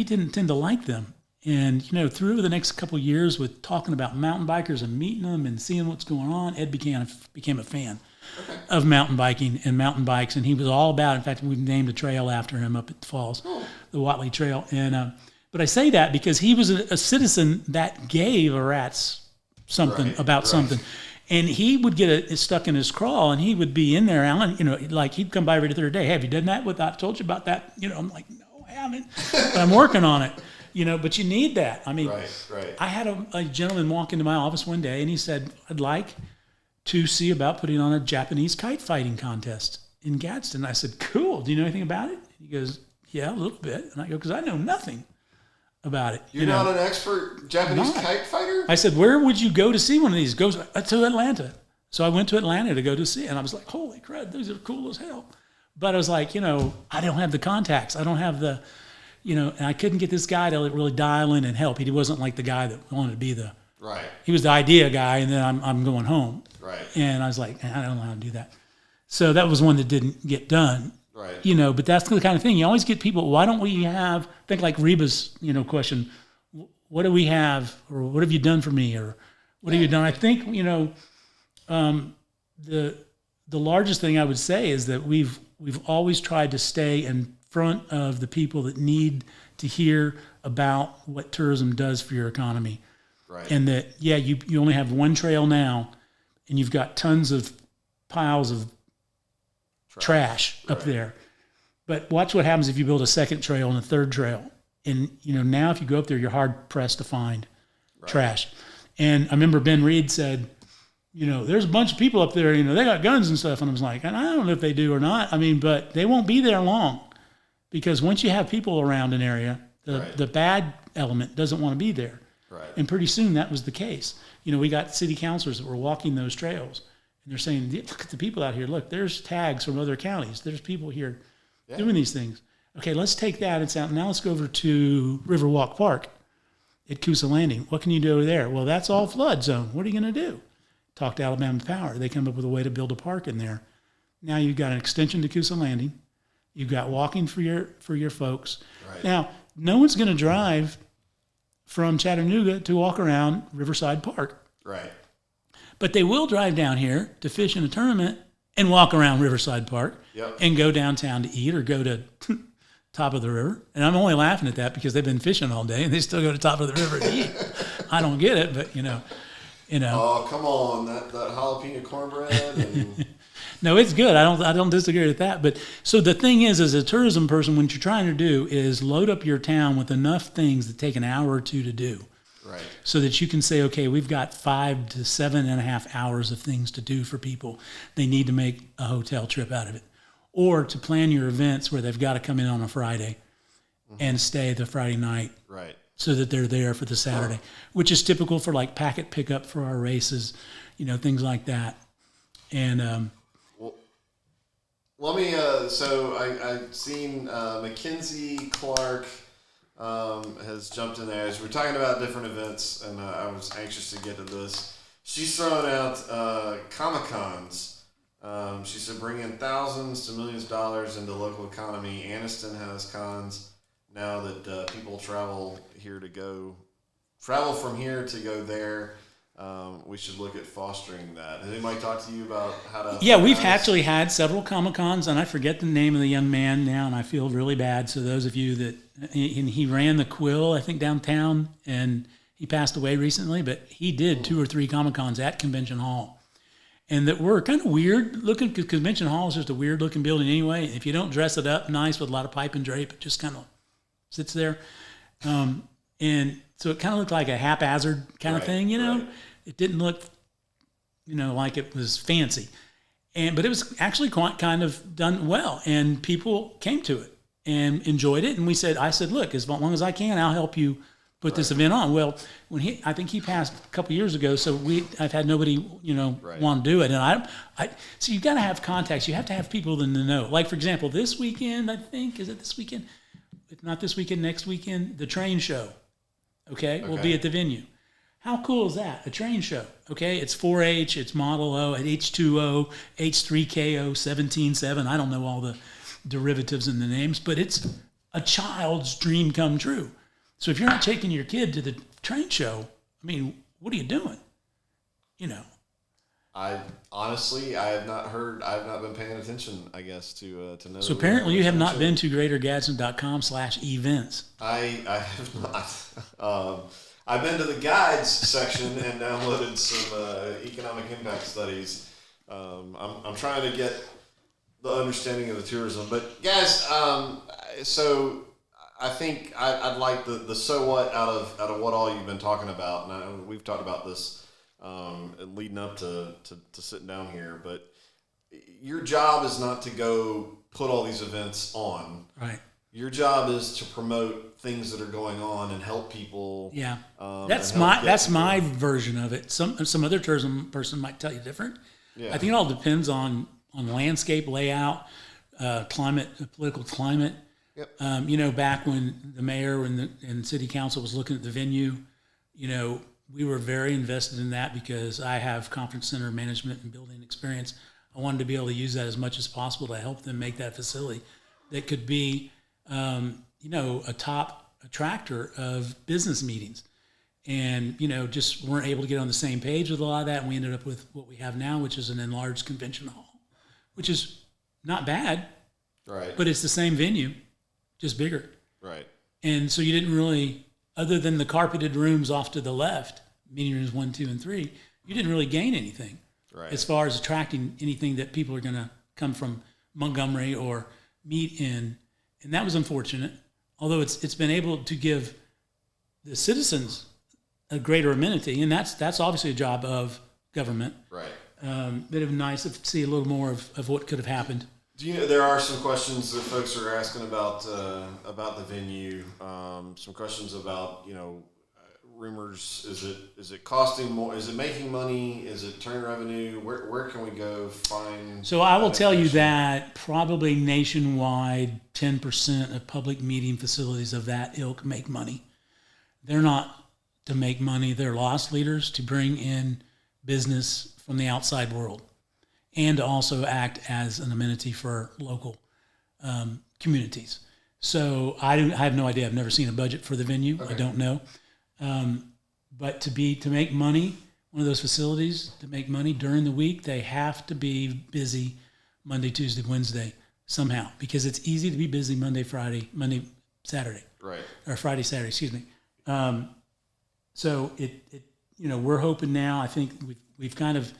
didn't tend to like them. And, through the next couple of years with talking about mountain bikers and meeting them and seeing what's going on, Ed became a fan of mountain biking and mountain bikes. And he was all about it. In fact, we've named a trail after him up at the falls, the Watley Trail. And but I say that because he was a citizen that gave a rat's something about something. And he would get it stuck in his craw, and he would be in there, Alan, like he'd come by every third day. Hey, have you done that? I told you about that. I'm like, no, I haven't. But I'm working on it. But you need that. I mean, right. I had a gentleman walk into my office one day, and he said, I'd like to see about putting on a Japanese kite fighting contest in Gadsden. I said, cool. Do you know anything about it? He goes, yeah, a little bit. And I go, because I know nothing about it. You're not an expert Japanese kite fighter? I said, where would you go to see one of these? Goes to Atlanta. So I went to Atlanta to go to see it. And I was like, holy crud, these are cool as hell. But I was like, I don't have the contacts. I don't have the, and I couldn't get this guy to really dial in and help. He wasn't like the guy that wanted to be the, right. He was the idea guy, and then I'm going home. Right. And I was like, I don't know how to do that. So that was one that didn't get done. Right. But that's the kind of thing. You always get people, why don't we think like Reba's, question, what do we have, or what have you done for me, or what have you done? I think, the largest thing I would say is that we've always tried to stay in front of the people that need to hear about what tourism does for your economy. Right. And that, you only have one trail now, and you've got tons of piles of trash up there. But watch what happens if you build a second trail and a third trail. And, now if you go up there, you're hard pressed to find trash. And I remember Ben Reed said, there's a bunch of people up there, they got guns and stuff. And I was like, and I don't know if they do or not. I mean, but they won't be there long, because once you have people around an area, the bad element doesn't want to be there. Right. And pretty soon that was the case. We got city councilors that were walking those trails. And they're saying, look at the people out here. Look, there's tags from other counties. There's people here doing these things. Okay, let's take that. It's out. Now let's go over to Riverwalk Park at Coosa Landing. What can you do over there? Well, that's all flood zone. What are you going to do? Talk to Alabama Power. They come up with a way to build a park in there. Now you've got an extension to Coosa Landing. You've got walking for your folks. Right. Now, no one's going to drive from Chattanooga to walk around Riverside Park. Right. But they will drive down here to fish in a tournament and walk around Riverside Park and go downtown to eat, or go to top of the river. And I'm only laughing at that because they've been fishing all day and they still go to top of the river to eat. I don't get it, but Oh, come on, that jalapeno cornbread. And... No, it's good. I don't disagree with that. But so the thing is, as a tourism person, what you're trying to do is load up your town with enough things that take an hour or two to do. Right. So that you can say, okay, we've got 5 to 7.5 hours of things to do for people. They need to make a hotel trip out of it. Or to plan your events where they've got to come in on a Friday and stay the Friday night. Right. So that they're there for the Saturday, which is typical for like packet pickup for our races, things like that. And well, let me. So I've seen Mackenzie Clark has jumped in there. As we're talking about different events, and I was anxious to get to this. She's throwing out Comic-Cons. She said bring in thousands to millions of dollars into the local economy. Anniston has cons now that people travel from here to go there. We should look at fostering that. Has anybody talked to you about how to? Yeah, we've actually had several Comic-Cons, and I forget the name of the young man now, and I feel really bad. So those of you that, and he ran the Quill, I think, downtown, and he passed away recently, but he did 2 or 3 Comic-Cons at Convention Hall. And that were kind of weird looking, because Convention Hall is just a weird looking building anyway. If you don't dress it up nice with a lot of pipe and drape, it just kind of sits there. And so it kind of looked like a haphazard kind of thing, Right. It didn't look, like it was fancy. But it was actually quite kind of done well. And people came to it and enjoyed it. And I said, look, as long as I can, I'll help you put this event on. Well, I think he passed a couple years ago, so I've had nobody, want to do it. And so you've got to have contacts. You have to have people in the know. Like, for example, this weekend, I think, is it this weekend? If not this weekend, next weekend, the train show, okay, will be at the venue. How cool is that? A train show, okay? It's 4-H, it's Model O, H2O, H3KO, 17.7. I don't know all the derivatives and the names, but it's a child's dream come true. So if you're not taking your kid to the train show, I mean, what are you doing? I have not been paying attention, I guess, to know. So apparently you have not been to greatergadsden.com/events. I have not. I've been to the guides section and downloaded some economic impact studies. I'm trying to get the understanding of the tourism. But guys, so I think I'd like the so what out of what all you've been talking about, and we've talked about this leading up to sitting down here. But your job is not to go put all these events on. Right. Your job is to promote things that are going on and help people. Yeah, that's my version of it. Some other tourism person might tell you different. Yeah. I think it all depends on landscape layout, climate, political climate. Yep. Back when the mayor and city council was looking at the venue, we were very invested in that because I have conference center management and building experience. I wanted to be able to use that as much as possible to help them make that facility that could be, a top attractor of business meetings. And, just weren't able to get on the same page with a lot of that. And we ended up with what we have now, which is an enlarged convention hall, which is not bad. Right. But it's the same venue, just bigger. Right. And so you didn't really, other than the carpeted rooms off to the left, meeting rooms 1, 2, and 3, you didn't really gain anything. Right. As far as attracting anything that people are going to come from Montgomery or meet in. And that was unfortunate, although it's been able to give the citizens a greater amenity, and that's obviously a job of government. Right. But it would be nice to see a little more of what could have happened. Do you know there are some questions that folks are asking about the venue? Some questions about rumors. Is it costing more? Is it making money? Is it turning revenue? Where can we go find? So I will tell you that probably nationwide, 10% of public meeting facilities of that ilk make money. They're not to make money; they're loss leaders to bring in business from the outside world, and to also act as an amenity for local communities. So I have no idea. I've never seen a budget for the venue. Okay. I don't know. But to make money, one of those facilities, to make money during the week, they have to be busy Monday, Tuesday, Wednesday somehow, because it's easy to be busy Monday, Saturday. Right. Or Friday, Saturday, excuse me. So we're hoping now, I think we've kind of,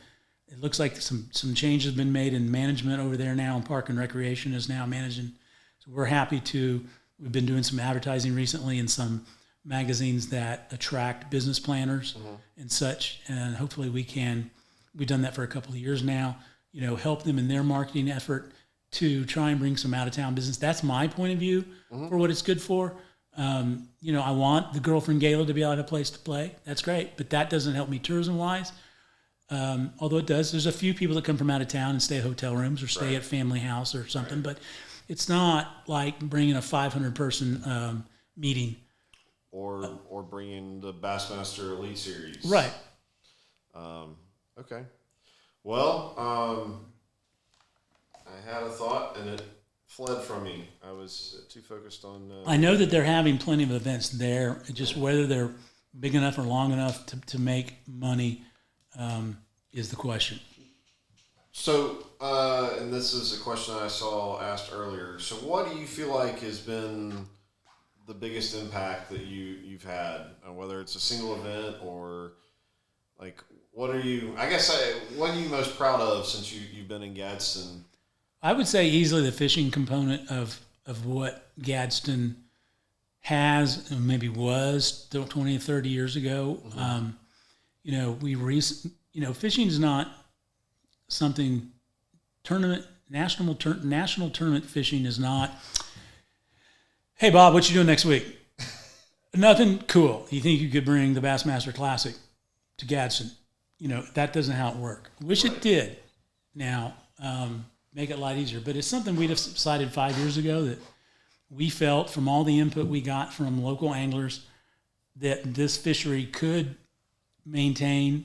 it looks like some changes have been made in management over there now, and Park and Recreation is now managing. So we're happy we've been doing some advertising recently in some magazines that attract business planners and such, and hopefully we've done that for a couple of years now, help them in their marketing effort to try and bring some out-of-town business. That's my point of view for what it's good for. I want the Girlfriend Gala to be able to have a place to play. That's great, but that doesn't help me tourism-wise. Although it does. There's a few people that come from out of town and stay at hotel rooms or stay at family house or something, but it's not like bringing a 500-person meeting. Or bringing the Bassmaster Elite Series. Right. Okay. Well, I had a thought and it fled from me. I was too focused on... I know that they're having plenty of events there. Just whether they're big enough or long enough to make money is the question. So, and this is a question I saw asked earlier. So what do you feel like has been the biggest impact that you've had, whether it's a single event or like what are you most proud of since you've been in Gadsden? I would say easily the fishing component of what Gadsden has and maybe was 20 or 30 years ago. Fishing is not something national tournament fishing is not, hey, Bob, what you doing next week? Nothing cool. You think you could bring the Bassmaster Classic to Gadsden? That doesn't how it works. Wish it did. Now, make it a lot easier. But it's something we'd have decided 5 years ago that we felt from all the input we got from local anglers that this fishery could maintain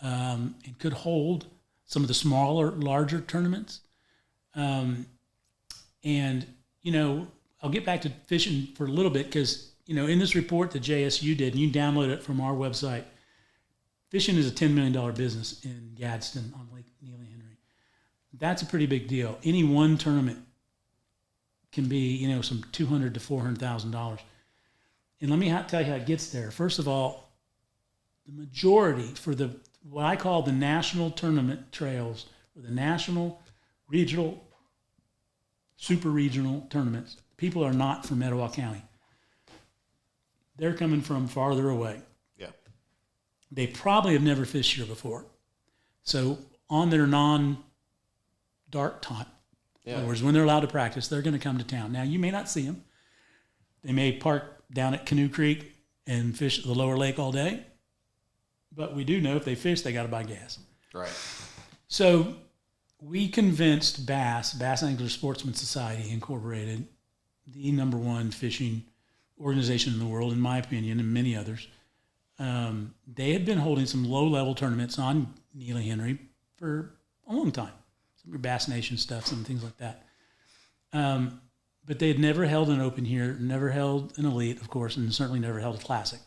and could hold some of the smaller, larger tournaments. I'll get back to fishing for a little bit because, in this report that JSU did, and you can download it from our website, fishing is a $10 million business in Gadsden on Lake Neely Henry. That's a pretty big deal. Any one tournament can be, some $200,000 to $400,000. And let me tell you how it gets there. First of all, the majority for what I call the national tournament trails, or the national, regional, super regional tournaments, people are not from Etowah County. They're coming from farther away. Yeah. They probably have never fished here before. So on their non-dark time, in other words, when they're allowed to practice, they're going to come to town. Now, you may not see them. They may park down at Canoe Creek and fish the lower lake all day. But we do know if they fish, they got to buy gas. Right. So we convinced Bass Angler Sportsman Society Incorporated, the number one fishing organization in the world, in my opinion, and many others. They had been holding some low-level tournaments on Neely Henry for a long time. Some Bass Nation stuff, some things like that. But they had never held an open here, never held an elite, of course, and certainly never held a classic.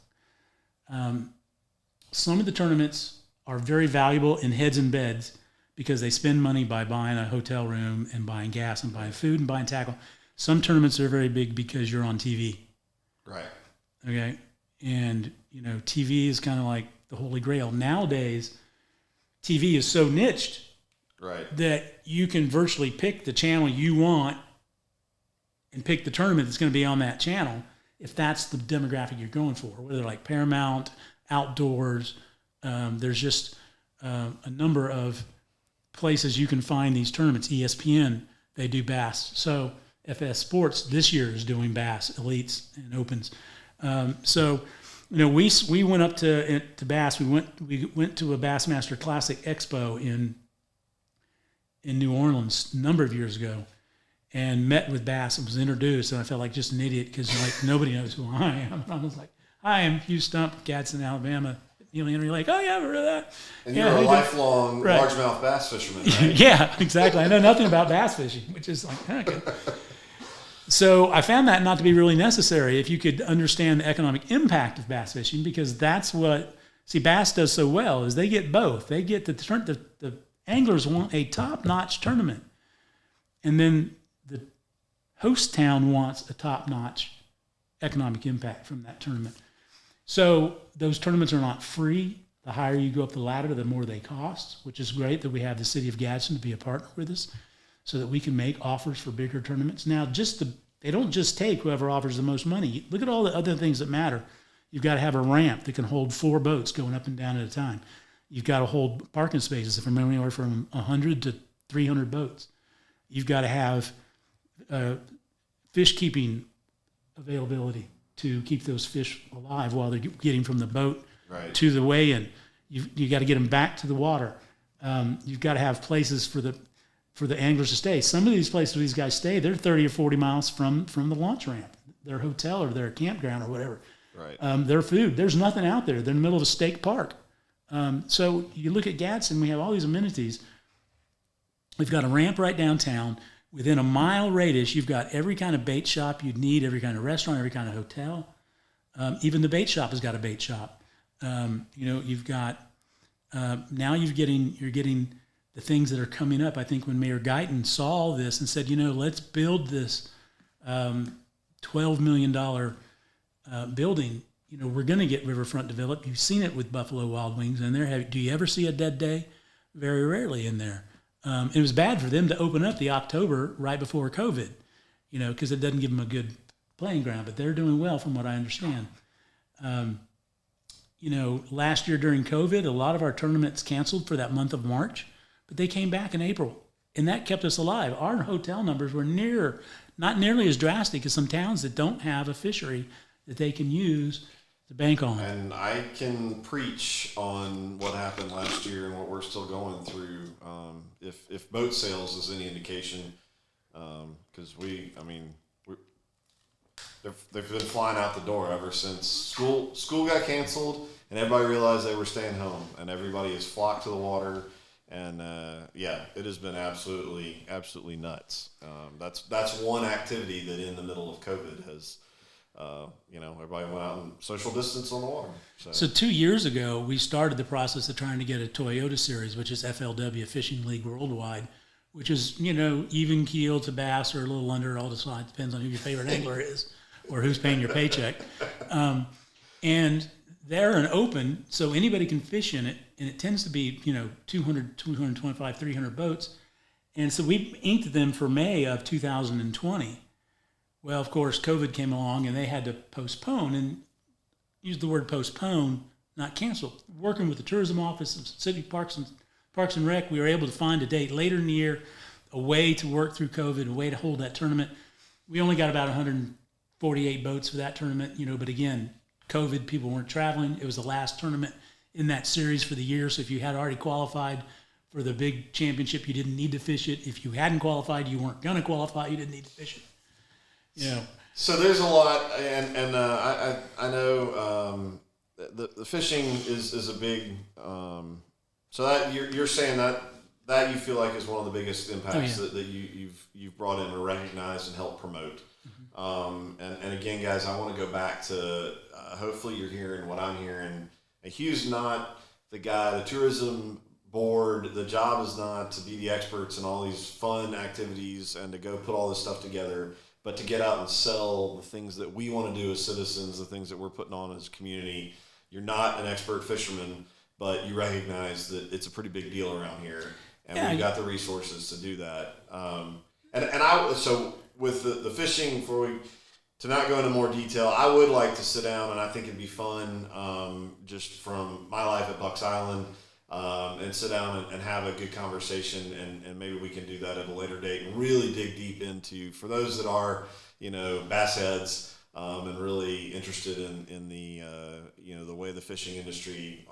Some of the tournaments are very valuable in heads and beds because they spend money by buying a hotel room and buying gas and buying food and buying tackle. Some tournaments are very big because you're on TV. Right. Okay. And, TV is kind of like the holy grail. Nowadays, TV is so niched that you can virtually pick the channel you want and pick the tournament that's going to be on that channel if that's the demographic you're going for, whether like Paramount, Outdoors. There's just a number of places you can find these tournaments. ESPN, they do bass. So FS Sports this year is doing bass, elites and opens. We went up to Bass. We went to a Bassmaster Classic Expo in New Orleans a number of years ago, and met with Bass and was introduced. And I felt like just an idiot because nobody knows who I am. And I was like, "Hi, I'm Hugh Stump, Gadsden, Alabama." Neely Henry Lake. Oh yeah, I've heard of that. And you're a lifelong largemouth bass fisherman, right? Yeah, exactly. I know nothing about bass fishing, which is like, okay. So I found that not to be really necessary if you could understand the economic impact of bass fishing, because that's what Bass does so well is they get both. They get the anglers want a top-notch tournament, and then the host town wants a top-notch economic impact from that tournament. So those tournaments are not free. The higher you go up the ladder, the more they cost, which is great that we have the city of Gadsden to be a partner with us so that we can make offers for bigger tournaments. Now, they don't just take whoever offers the most money. Look at all the other things that matter. You've got to have a ramp that can hold 4 boats going up and down at a time. You've got to hold parking spaces from anywhere from 100 to 300 boats. You've got to have fish keeping availability to keep those fish alive while they're getting from the boat to the weigh-in. You got to get them back to the water. You've got to have places for the anglers to stay. Some of these places where these guys stay, they're 30 or 40 miles from the launch ramp, their hotel or their campground or whatever. Right. Their food, there's nothing out there. They're in the middle of a state park. So you look at Gadsden, we have all these amenities. We've got a ramp right downtown. Within a mile radius, you've got every kind of bait shop you'd need, every kind of restaurant, every kind of hotel. Even the bait shop has got a bait shop. You've got now you're getting the things that are coming up. I think when Mayor Guyton saw all this and said, let's build this $12 million building. We're going to get riverfront developed. You've seen it with Buffalo Wild Wings, and do you ever see a dead day? Very rarely in there. It was bad for them to open up the October right before COVID, because it doesn't give them a good playing ground. But they're doing well, from what I understand. Last year during COVID, a lot of our tournaments canceled for that month of March, but they came back in April, and that kept us alive. Our hotel numbers were not nearly as drastic as some towns that don't have a fishery that they can use to bank on. And I can preach on what happened last year and what we're still going through. If boat sales is any indication, because they've been flying out the door ever since school got canceled and everybody realized they were staying home, and everybody has flocked to the water. And it has been absolutely nuts. That's one activity that in the middle of COVID has, everybody went out and social distance on the water. So 2 years ago, we started the process of trying to get a Toyota series, which is FLW, Fishing League Worldwide, which is, even keel to bass or a little under, all the time. Depends on who your favorite angler is or who's paying your paycheck. And they're an open, so anybody can fish in it, and it tends to be, 200, 225, 300 boats. And so we inked them for May of 2020. Well, of course, COVID came along, and they had to postpone, and use the word postpone, not cancel. Working with the tourism office of City Parks and Rec, we were able to find a date later in the year, a way to work through COVID, a way to hold that tournament. We only got about 148 boats for that tournament, but again, COVID, people weren't traveling. It was the last tournament in that series for the year. So if you had already qualified for the big championship, you didn't need to fish it. If you hadn't qualified, you weren't going to qualify. You didn't need to fish it. So there's a lot, and I know the fishing is a big. So that you're saying that you feel like is one of the biggest impacts that you've brought in or recognized and helped promote. And again, guys, I want to go back to hopefully you're hearing what I'm hearing. Hugh's not the guy, the tourism board, the job is not to be the experts in all these fun activities and to go put all this stuff together, but to get out and sell the things that we want to do as citizens, the things that we're putting on as a community. You're not an expert fisherman, but you recognize that it's a pretty big deal around here, and we've got the resources to do that. So with the fishing, to not go into more detail, I would like to sit down, and I think it'd be fun, just from my life at Bucks Island, and sit down and have a good conversation, and maybe we can do that at a later date and really dig deep into, for those that are, bass heads, and really interested in the, the way the fishing industry,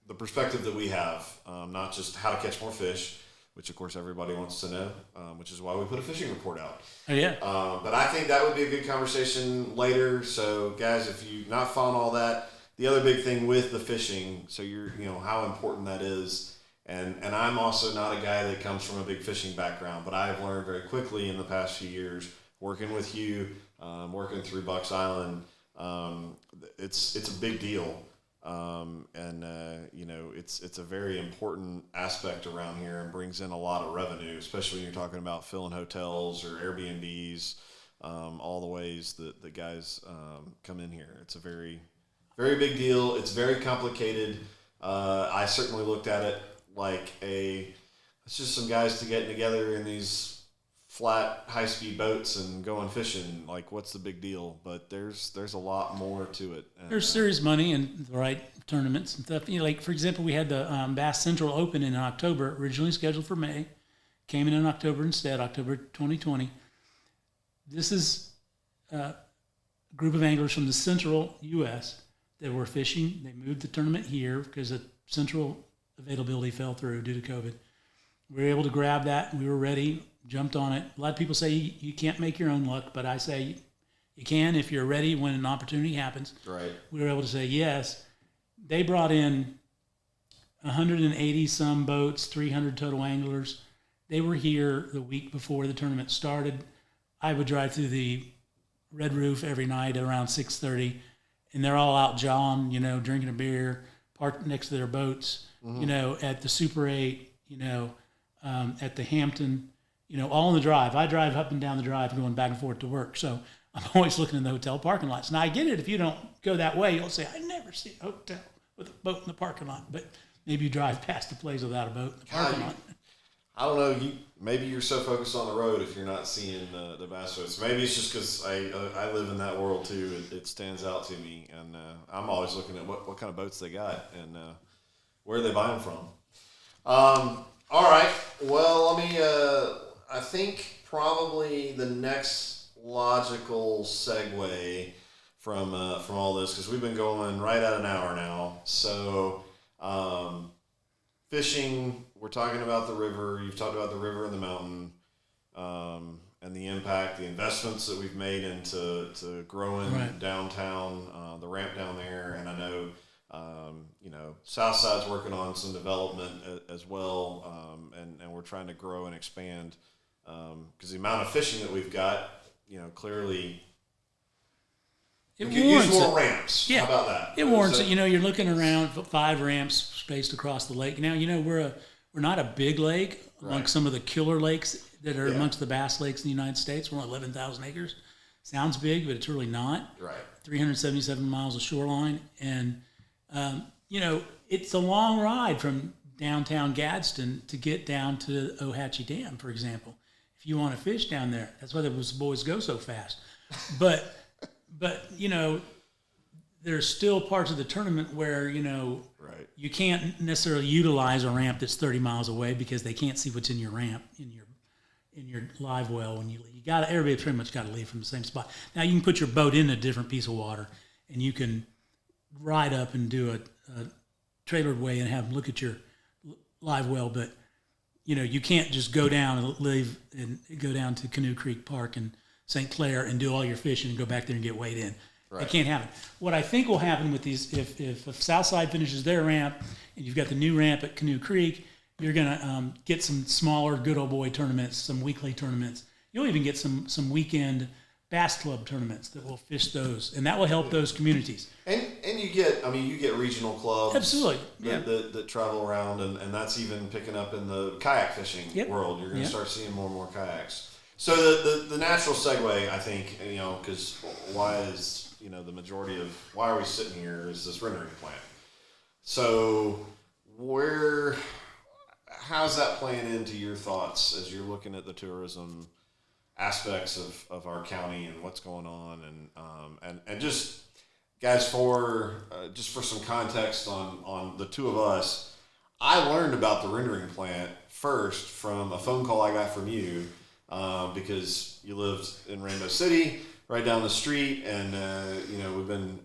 the perspective that we have, not just how to catch more fish, which of course everybody wants to know, which is why we put a fishing report out. Oh, yeah. But I think that would be a good conversation later. So guys, if you're not following all that, the other big thing with the fishing, so how important that is. And I'm also not a guy that comes from a big fishing background, but I've learned very quickly in the past few years, working with Hugh, working through Bucks Island, it's a big deal. It's a very important aspect around here and brings in a lot of revenue, especially when you're talking about filling hotels or Airbnbs, all the ways that the guys come in here. It's a very, very big deal. It's very complicated. I certainly looked at it like it's just some guys getting together in these flat, high-speed boats and going fishing. Like, what's the big deal? But there's a lot more to it. There's serious money and the right tournaments and stuff. Like, for example, we had the Bass Central Open in October, originally scheduled for May. Came in October instead, October 2020. This is a group of anglers from the central U.S. that were fishing. They moved the tournament here because the central availability fell through due to COVID. We were able to grab that. We were ready, jumped on it. A lot of people say you can't make your own luck, but I say you can if you're ready when an opportunity happens. Right. We were able to say yes. They brought in 180 some boats, 300 total anglers. They were here the week before the tournament started. I would drive through the Red Roof every night around 6:30, and they're all out jawing, drinking a beer, parked next to their boats, at the Super 8, at the Hampton, all on the drive. I drive up and down the drive going back and forth to work. So I'm always looking in the hotel parking lots. Now, I get it. If you don't go that way, you'll say, I never see a hotel with a boat in the parking lot. But maybe you drive past the place without a boat in the parking lot. I don't know. Maybe you're so focused on the road if you're not seeing the bass boats. Maybe it's just because I live in that world too. It stands out to me. And I'm always looking at what kind of boats they got and where they buy them from. All right. Well, let me. I think probably the next logical segue from all this, because we've been going right at an hour now. So fishing, we're talking about the river. You've talked about the river and the mountain, and the impact, the investments that we've made into growing downtown, the ramp down there, and I know. Southside's working on some development as well, and we're trying to grow and expand because the amount of fishing that we've got, clearly It we could use more ramps. Yeah. How about that? It warrants it. You're looking around 5 ramps spaced across the lake. Now, we're not a big lake amongst some of the killer lakes that are amongst the bass lakes in the United States. We're on 11,000 acres. Sounds big, but it's really not. Right. 377 miles of shoreline, and it's a long ride from downtown Gadsden to get down to Ohatchee Dam, for example. If you want to fish down there, that's why those boys go so fast. But there's still parts of the tournament where you can't necessarily utilize a ramp that's 30 miles away because they can't see what's in your ramp in your live well when you leave. Everybody pretty much got to leave from the same spot. Now you can put your boat in a different piece of water, and you can ride up and do a trailered way and have them look at your live well, but you can't just go down and leave and go down to Canoe Creek Park in St. Clair and do all your fishing and go back there and get weighed in. Right. It can't happen. What I think will happen with these, if Southside finishes their ramp and you've got the new ramp at Canoe Creek, you're going to get some smaller good old boy tournaments, some weekly tournaments. You'll even get some weekend bass club tournaments that will fish those, and that will help those communities. And you get regional clubs. Absolutely. That travel around, and that's even picking up in the kayak fishing world. You're going to start seeing more and more kayaks. So the natural segue, I think, because why is the majority of why are we sitting here is this rendering plant. So how's that playing into your thoughts as you're looking at the tourism aspects of our county and what's going on, and just guys, for some context on the two of us, I learned about the rendering plant first from a phone call I got from you because you lived in Rainbow City, right down the street, and we've been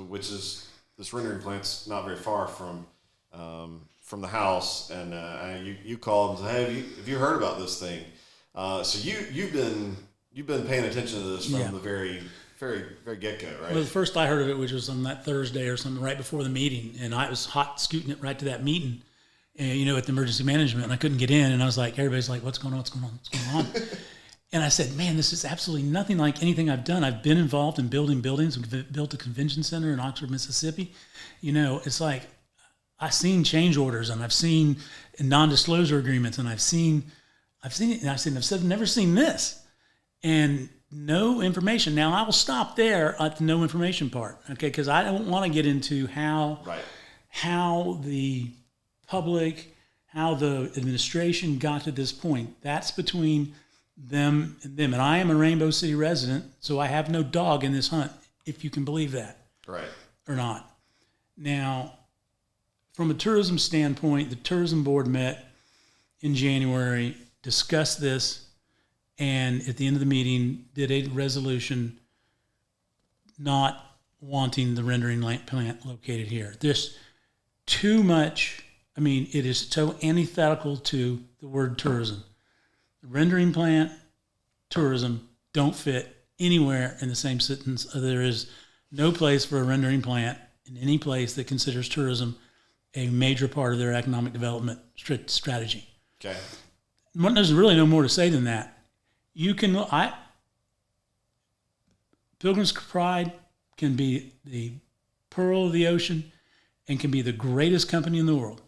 which is this rendering plant's not very far from the house, and you called and said, hey, have you heard about this thing? So you've been paying attention to this from the very, very, very get-go, right? Well, the first I heard of it, which was on that Thursday or something, right before the meeting, and I was hot scooting it right to that meeting, at the emergency management, and I couldn't get in, and I was like, everybody's like, what's going on? And I said, man, this is absolutely nothing like anything I've done. I've been involved in building buildings. We built a convention center in Oxford, Mississippi. It's like I've seen change orders, and I've seen non-disclosure agreements, and I've seen it, and I've said, never seen this, and no information. Now I will stop there at the no information part, okay? Because I don't want to get into how the public, how the administration got to this point. That's between them and them. And I am a Rainbow City resident, so I have no dog in this hunt, if you can believe that, right, or not. Now, from a tourism standpoint, the tourism board met in January, discussed this, and at the end of the meeting did a resolution not wanting the rendering plant located here. There's too much, it is so antithetical to the word tourism. The rendering plant, tourism don't fit anywhere in the same sentence. There is no place for a rendering plant in any place that considers tourism a major part of their economic development strategy. Okay. There's really no more to say than that. Pilgrim's Pride can be the pearl of the ocean and can be the greatest company in the world.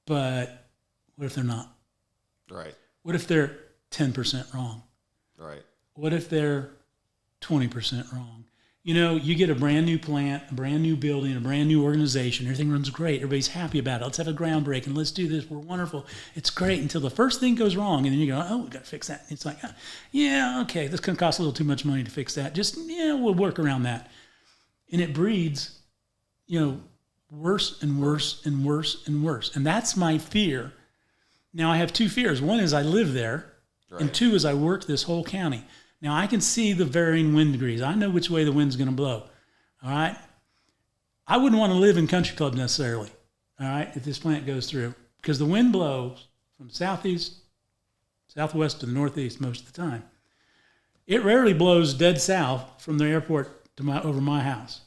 But what if they're not? Right. What if they're 10% wrong? Right. What if they're 20% wrong? You get a brand new plant, a brand new building, a brand new organization. Everything runs great. Everybody's happy about it. Let's have a groundbreaking. Let's do this. We're wonderful. It's great until the first thing goes wrong. And then you go, oh, we got to fix that. It's like, okay, this can cost a little too much money to fix that. Just, we'll work around that. And it breeds, worse and worse and worse and worse. And that's my fear. Now, I have two fears. One is I live there, right, and two is I work this whole county. Now I can see the varying wind degrees. I know which way the wind's going to blow. All right. I wouldn't want to live in country club necessarily. All right. If this plant goes through, because the wind blows from southeast, southwest to the northeast most of the time. It rarely blows dead south from the airport to over my house.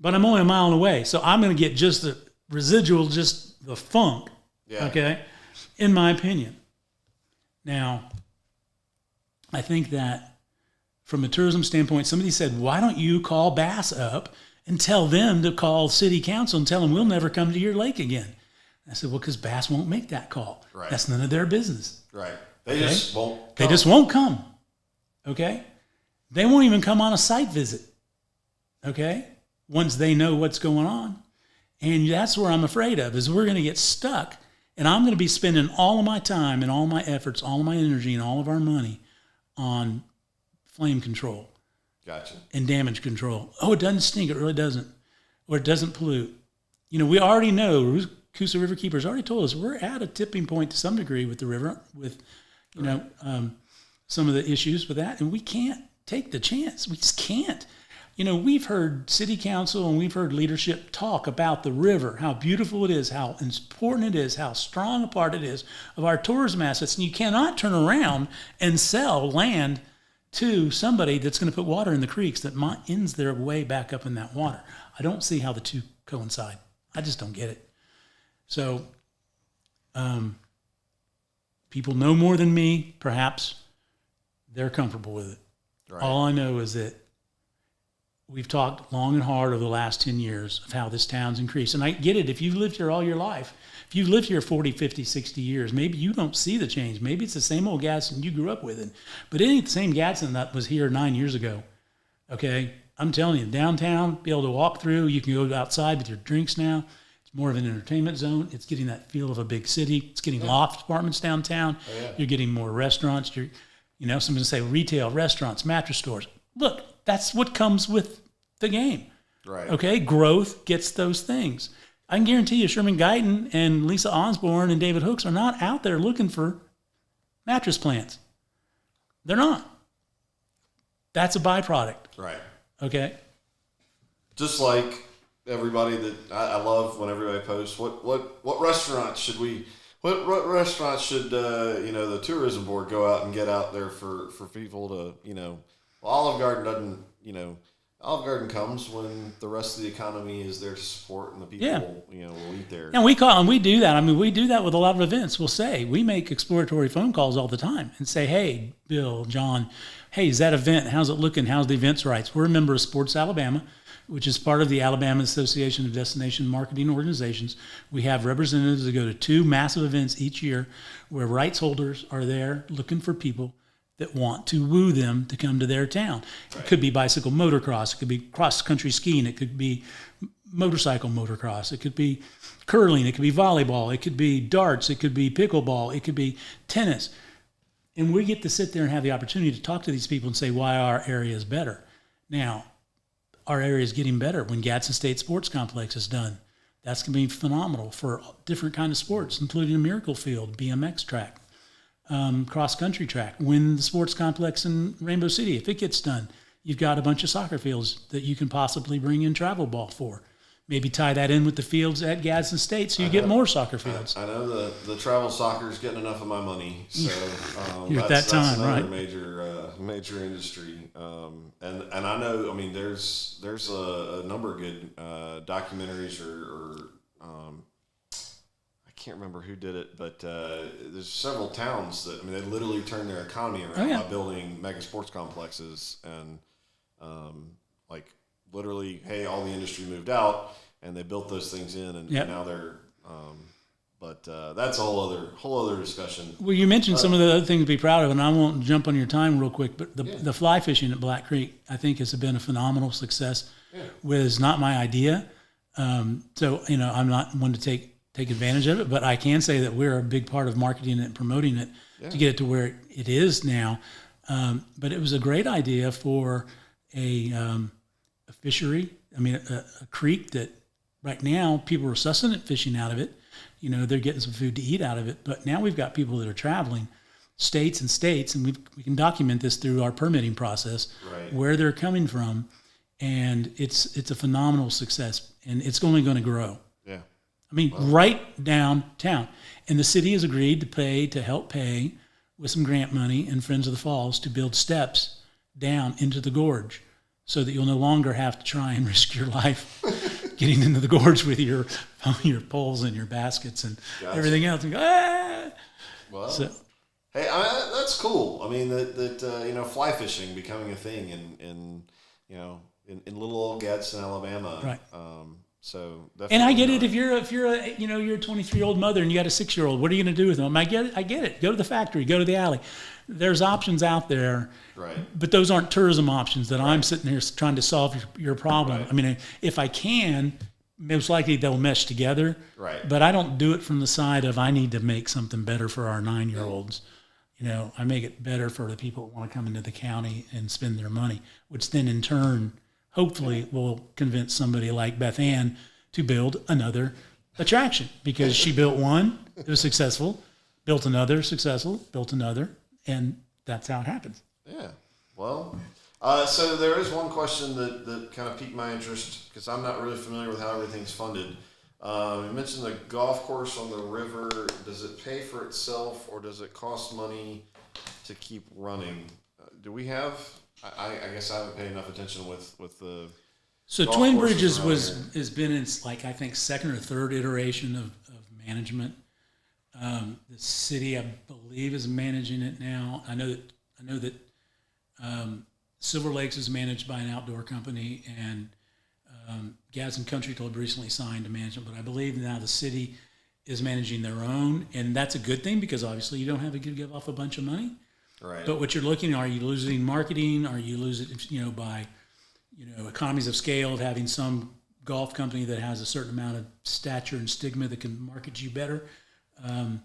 But I'm only a mile away, so I'm going to get just the residual, just the funk, okay, in my opinion. Now, I think that from a tourism standpoint, somebody said, why don't you call Bass up and tell them to call city council and tell them we'll never come to your lake again? I said, well, because Bass won't make that call. Right. That's none of their business. Right. They just won't come. They just won't come. Okay? They won't even come on a site visit. Okay? Once they know what's going on. And that's where I'm afraid of, is we're going to get stuck, and I'm going to be spending all of my time and all my efforts, all of my energy and all of our money on flame control. Gotcha. And damage control. Oh, it doesn't stink. It really doesn't. Or it doesn't pollute. You know, we already know, Coosa River Keepers already told us we're at a tipping point to some degree with the river, with, you know, some of the issues with that. And we can't take the chance. We just can't. You know, we've heard city council and we've heard leadership talk about the river, how beautiful it is, how important it is, how strong a part it is of our tourism assets. And you cannot turn around and sell land to somebody that's going to put water in the creeks that ends their way back up in that water. I don't see how the two coincide. I just don't get it. So, people know more than me, perhaps. They're comfortable with it. Right. All I know is that we've talked long and hard over the last 10 years of how this town's increased. And I get it. If you've lived here all your life, if you've lived here 40, 50, 60 years, maybe you don't see the change. Maybe it's the same old Gadsden you grew up with. But it ain't the same Gadsden that was here 9 years ago. Okay? I'm telling you, downtown, be able to walk through. You can go outside with your drinks now. It's more of an entertainment zone. It's getting that feel of a big city. It's getting loft apartments downtown. Oh, yeah. You're getting more restaurants. Someone say retail, restaurants, mattress stores. Look, that's what comes with the game. Right. Okay? Growth gets those things. I can guarantee you Sherman Guyton and Lisa Osborne and David Hooks are not out there looking for mattress plants. They're not. That's a byproduct. Right. Okay? Just like everybody that I love when everybody posts, what restaurants should what restaurants should the tourism board go out and get out there for people to, Olive Garden doesn't, Olive Garden comes when the rest of the economy is there to support and the people, will eat there. And we do that. I mean, we do that with a lot of events. We'll say, we make exploratory phone calls all the time and say, hey, Bill, John, hey, is that event? How's it looking? How's the events rights? We're a member of Sports Alabama, which is part of the Alabama Association of Destination Marketing Organizations. We have representatives that go to 2 massive events each year where rights holders are there looking for people that want to woo them to come to their town. Right. It could be bicycle motocross. It could be cross-country skiing. It could be motorcycle motocross. It could be curling. It could be volleyball. It could be darts. It could be pickleball. It could be tennis. And we get to sit there and have the opportunity to talk to these people and say why our area is better. Now, our area is getting better when Gadsden State Sports Complex is done. That's going to be phenomenal for different kind of sports, including a miracle field, BMX track, cross-country track. When the sports complex in Rainbow City, if it gets done, you've got a bunch of soccer fields that you can possibly bring in travel ball for. Maybe tie that in with the fields at Gadsden State so you get more soccer fields. I know the travel soccer is getting enough of my money. So You're at that time, that's another right? major industry. And I know, I mean, there's a number of good documentaries or I can't remember who did it, but there's several towns that, I mean, they literally turn their economy around by building mega sports complexes and literally, hey, all the industry moved out and they built those things in, and now they're. But that's a whole other discussion. Well, you mentioned some of the other things to be proud of, and I won't jump on your time real quick. But the fly fishing at Black Creek, I think, has been a phenomenal success. Yeah. Was not my idea, so I'm not one to take advantage of it. But I can say that we're a big part of marketing it and promoting it to get it to where it is now. But it was a great idea for a fishery. I mean, a creek that right now people are sustenance fishing out of it. They're getting some food to eat out of it. But now we've got people that are traveling states and states, and we can document this through our permitting process, Right. where they're coming from, and it's a phenomenal success, and it's only going to grow. Yeah. I mean, right downtown, and the city has agreed to help pay with some grant money and Friends of the Falls to build steps down into the gorge, so that you'll no longer have to try and risk your life getting into the gorge with your poles and your baskets and everything else. And go, ah! Well, So, hey, that's cool. I mean, that fly fishing becoming a thing in little old Gadsden, Alabama. Right. So definitely. and I get it. If you're a 23-year-old mother and you got a 6-year-old, what are you going to do with them? I get it. Go to the factory. Go to the alley. There's options out there. Right. But those aren't tourism options that I'm sitting here trying to solve your problem. Right. I mean, if I can, most likely they'll mesh together. Right. But I don't do it from the side of I need to make something better for our 9-year-olds. I make it better for the people that want to come into the county and spend their money, which then in turn, hopefully, will convince somebody like Beth Ann to build another attraction, because she built one, it was successful, built another, successful, built another, and that's how it happens. Yeah. Well, so there is one question that kind of piqued my interest, because I'm not really familiar with how everything's funded. You mentioned the golf course on the river. Does it pay for itself, or does it cost money to keep running? Do we have? I guess I haven't paid enough attention with the. So golf Twin courses Bridges around has been in I think second or third iteration of management. The city, I believe, is managing it now. I know that Silver Lakes is managed by an outdoor company, and Gadsden Country Club recently signed a management. But I believe now the city is managing their own, and that's a good thing, because obviously you don't have to give off a bunch of money. Right. But what you're looking at, are you losing marketing? Are you losing, by, economies of scale of having some golf company that has a certain amount of stature and stigma that can market you better? Our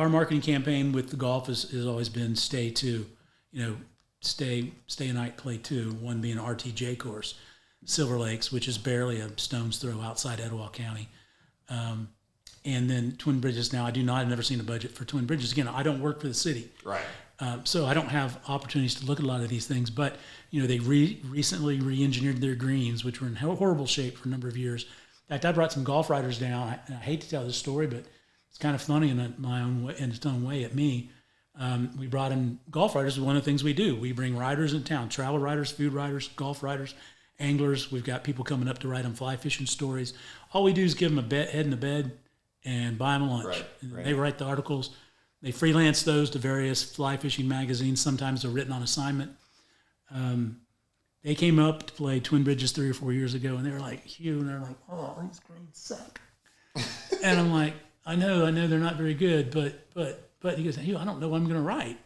marketing campaign with the golf has always been stay two, stay a night, play two, one being an RTJ course, Silver Lakes, which is barely a stone's throw outside Etowah County. And then Twin Bridges. Now, I've never seen a budget for Twin Bridges. Again, I don't work for the city. Right. So I don't have opportunities to look at a lot of these things. But, they recently re-engineered their greens, which were in horrible shape for a number of years. In fact, I brought some golf riders down. I hate to tell this story, but it's kind of funny in its own way at me. We brought in golf riders. One of the things we do, we bring riders in town, travel riders, food riders, golf riders, anglers. We've got people coming up to write them fly fishing stories. All we do is give them a head in the bed and buy them a lunch. Right. They write the articles. They freelance those to various fly fishing magazines. Sometimes they're written on assignment. They came up to play Twin Bridges 3 or 4 years ago, and they were like, Hugh, and they're like, oh, these greens suck. And I'm like, I know they're not very good, but he goes, Hugh, I don't know what I'm going to write.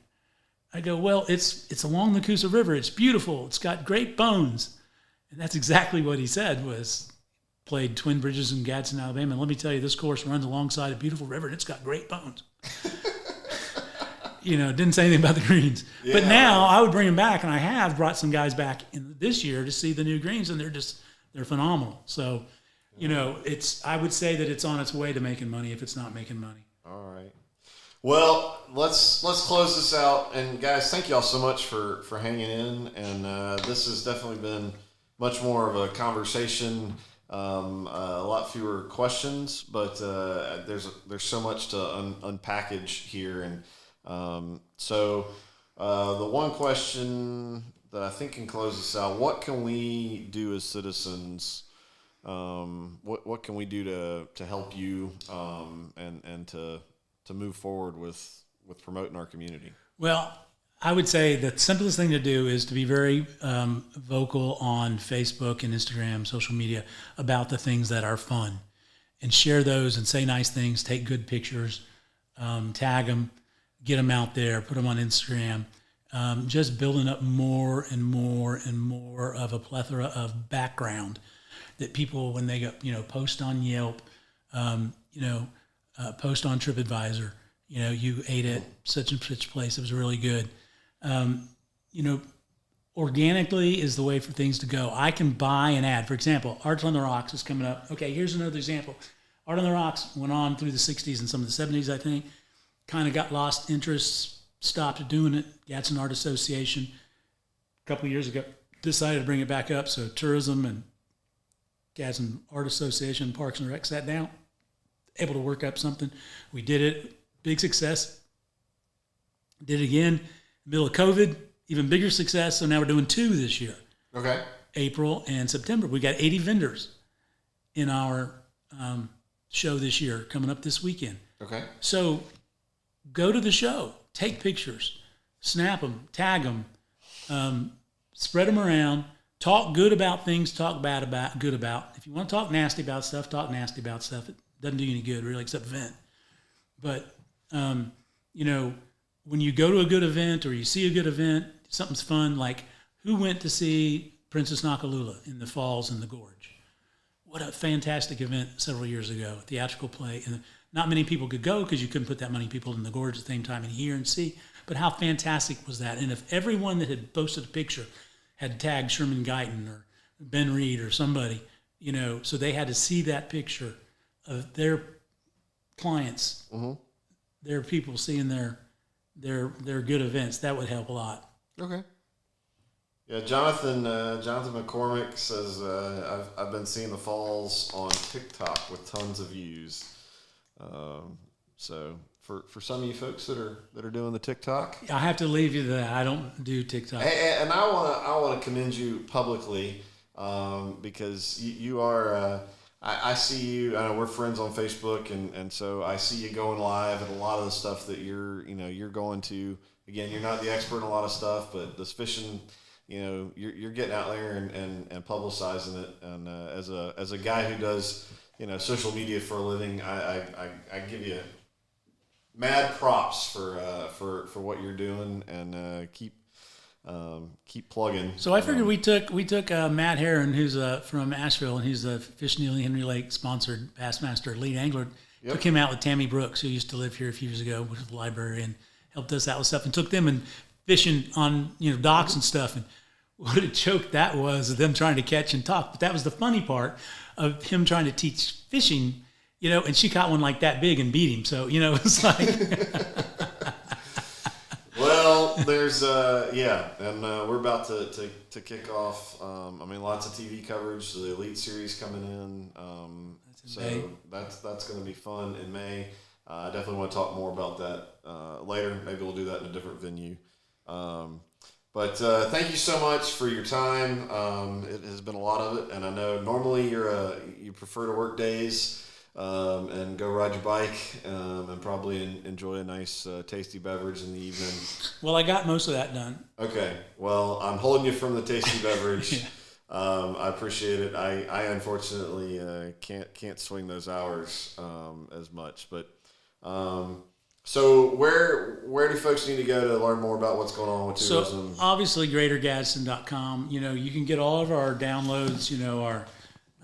I go, well, it's along the Coosa River. It's beautiful. It's got great bones. And that's exactly what he said was, played Twin Bridges in Gadsden, Alabama. And let me tell you, this course runs alongside a beautiful river, and it's got great bones. Didn't say anything about the greens. Yeah. But now I would bring them back, and I have brought some guys back in this year to see the new greens, and they're phenomenal. So, I would say that it's on its way to making money if it's not making money. All right. Well, let's close this out. And guys, thank you all so much for hanging in. And this has definitely been much more of a conversation. A lot fewer questions, but there's so much to unpackage here, and so the one question that I think can close this out: what can we do as citizens? What can we do to help you and to move forward with promoting our community? Well, I would say the simplest thing to do is to be very vocal on Facebook and Instagram, social media, about the things that are fun, and share those and say nice things, take good pictures, tag them, get them out there, put them on Instagram, just building up more and more and more of a plethora of background that people, when they go, post on Yelp, post on TripAdvisor, you ate at such and such place, it was really good. Organically is the way for things to go. I can buy an ad. For example, Art on the Rocks is coming up. Okay, here's another example. Art on the Rocks went on through the 60s and some of the 70s, I think. kind of got lost interest, stopped doing it. Gadsden Art Association a couple of years ago decided to bring it back up. So tourism and Gadsden Art Association, Parks and Rec sat down, able to work up something. We did it, big success. Did it again, middle of COVID, even bigger success. So now we're doing 2 this year. Okay. April and September. We got 80 vendors in our show this year, coming up this weekend. Okay. So go to the show, take pictures, snap them, tag them, spread them around, talk good about things, talk bad about, good about. If you want to talk nasty about stuff, talk nasty about stuff. It doesn't do you any good, really, except vent. But, you know, when you go to a good event or you see a good event, something's fun, like who went to see Princess Nakalula in the Falls in the Gorge? What a fantastic event several years ago, theatrical play. And not many people could go because you couldn't put that many people in the gorge at the same time and hear and see. But how fantastic was that? And if everyone that had posted a picture had tagged Sherman Guyton or Ben Reed or somebody, you know, so they had to see that picture of their clients, their people seeing their good events, that would help a lot. Okay. Yeah, Jonathan McCormick says I've been seeing the falls on TikTok with tons of views. So for some of you folks that are doing the TikTok, I have to leave you that I don't do TikTok. And I want to commend you publicly because you are. I see you. I know we're friends on Facebook, and so I see you going live and a lot of the stuff that you're going to. Again, you're not the expert in a lot of stuff, but this fishing. You know, you're getting out there and publicizing it, and as a guy who does social media for a living, I give you mad props for what you're doing, and keep plugging. So I figured we took Matt Herron, who's from Asheville, and he's a Fish Neely Henry Lake sponsored Bassmaster lead angler. Yep. Took him out with Tammy Brooks, who used to live here a few years ago, which was the library, and helped us out with stuff, and took them and fishing on docks and stuff. And what a joke that was of them trying to catch and talk. But that was the funny part of him trying to teach fishing, and she caught one like that big and beat him. So, it was like. Well, there's, and we're about to kick off. Lots of TV coverage. The Elite Series coming in. That's going to be fun in May. I definitely want to talk more about that later. Maybe we'll do that in a different venue. But thank you so much for your time. It has been a lot of it, and I know normally you prefer to work days and go ride your bike and probably enjoy a nice tasty beverage in the evening. Well, I got most of that done. Okay. Well, I'm holding you from the tasty beverage. I appreciate it. I unfortunately can't swing those hours as much, but. So where do folks need to go to learn more about what's going on with tourism? So obviously greatergadsden.com. You can get all of our downloads, our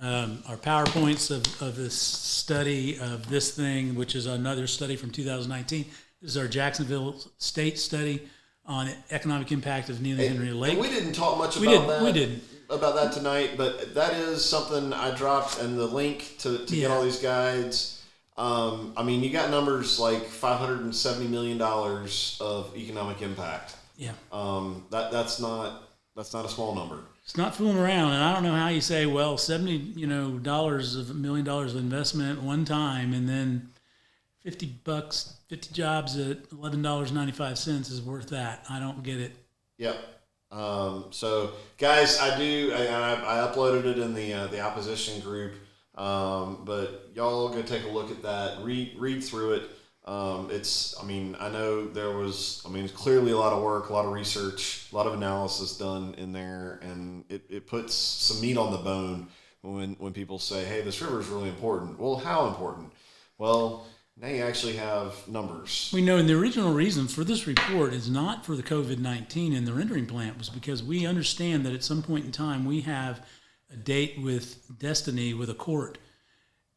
PowerPoints of this study of this thing, which is another study from 2019. This is our Jacksonville State study on economic impact of Neely Henry Lake. And we didn't talk much about We didn't. About that tonight, but that is something I dropped, and the link to get all these guides. You got numbers like $570 million of economic impact. Yeah. That's not a small number. It's not fooling around, and I don't know how you say, well, $70 million of investment one time, and then $50, 50 jobs at $11.95 is worth that. I don't get it. Yep. So guys, I uploaded it in the opposition group. But y'all go take a look at that, read through it. I know there was, it's clearly a lot of work, a lot of research, a lot of analysis done in there, and it puts some meat on the bone when people say, hey, this river is really important. Well, how important? Well, now you actually have numbers. We know, and the original reason for this report is not for the COVID-19 and the rendering plant, was because we understand that at some point in time we have a date with destiny with a court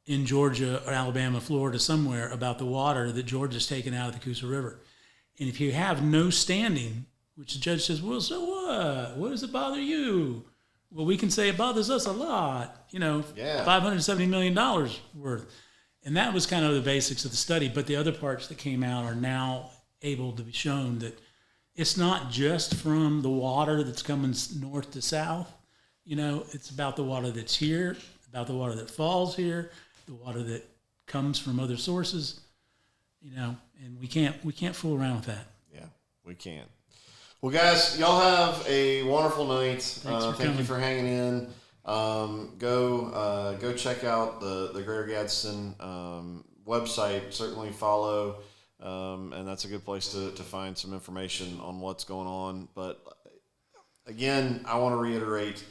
in Georgia or Alabama, Florida, somewhere about the water that Georgia's taken out of the Coosa River. And if you have no standing, which the judge says, well, so what? What does it bother you? Well, we can say it bothers us a lot, $570 million worth. And that was kind of the basics of the study. But the other parts that came out are now able to be shown that it's not just from the water that's coming north to south. You know, it's about the water that's here, about the water that falls here, the water that comes from other sources. You know, and we can't fool around with that. Yeah, we can't. Well, guys, y'all have a wonderful night. Thank you for hanging in. Go check out the Greater Gadsden website. Certainly follow, and that's a good place to find some information on what's going on. But again, I want to reiterate,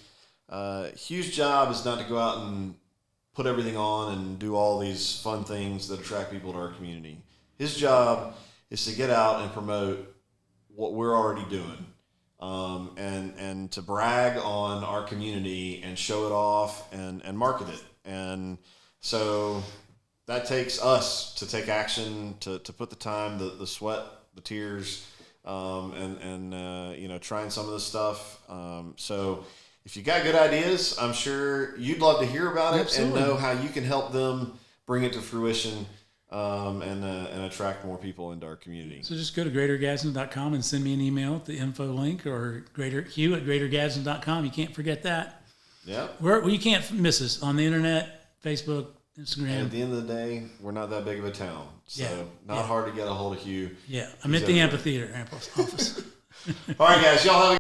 Hugh's job is not to go out and put everything on and do all these fun things that attract people to our community. His job is to get out and promote what we're already doing, and to brag on our community and show it off and market it. And so that takes us to take action, to put the time, the sweat, the tears, and you know, trying some of this stuff. So if you got good ideas, I'm sure you'd love to hear about it. Absolutely. And know how you can help them bring it to fruition. And attract more people into our community. So just go to greatergadsden.com and send me an email at the info link, or Hugh at greatergadsden.com. You can't forget that. Yeah. You can't miss us on the internet, Facebook, Instagram. And at the end of the day, we're not that big of a town. So not hard to get a hold of Hugh. Yeah. I'm at the amphitheater office. All right, guys. Y'all have a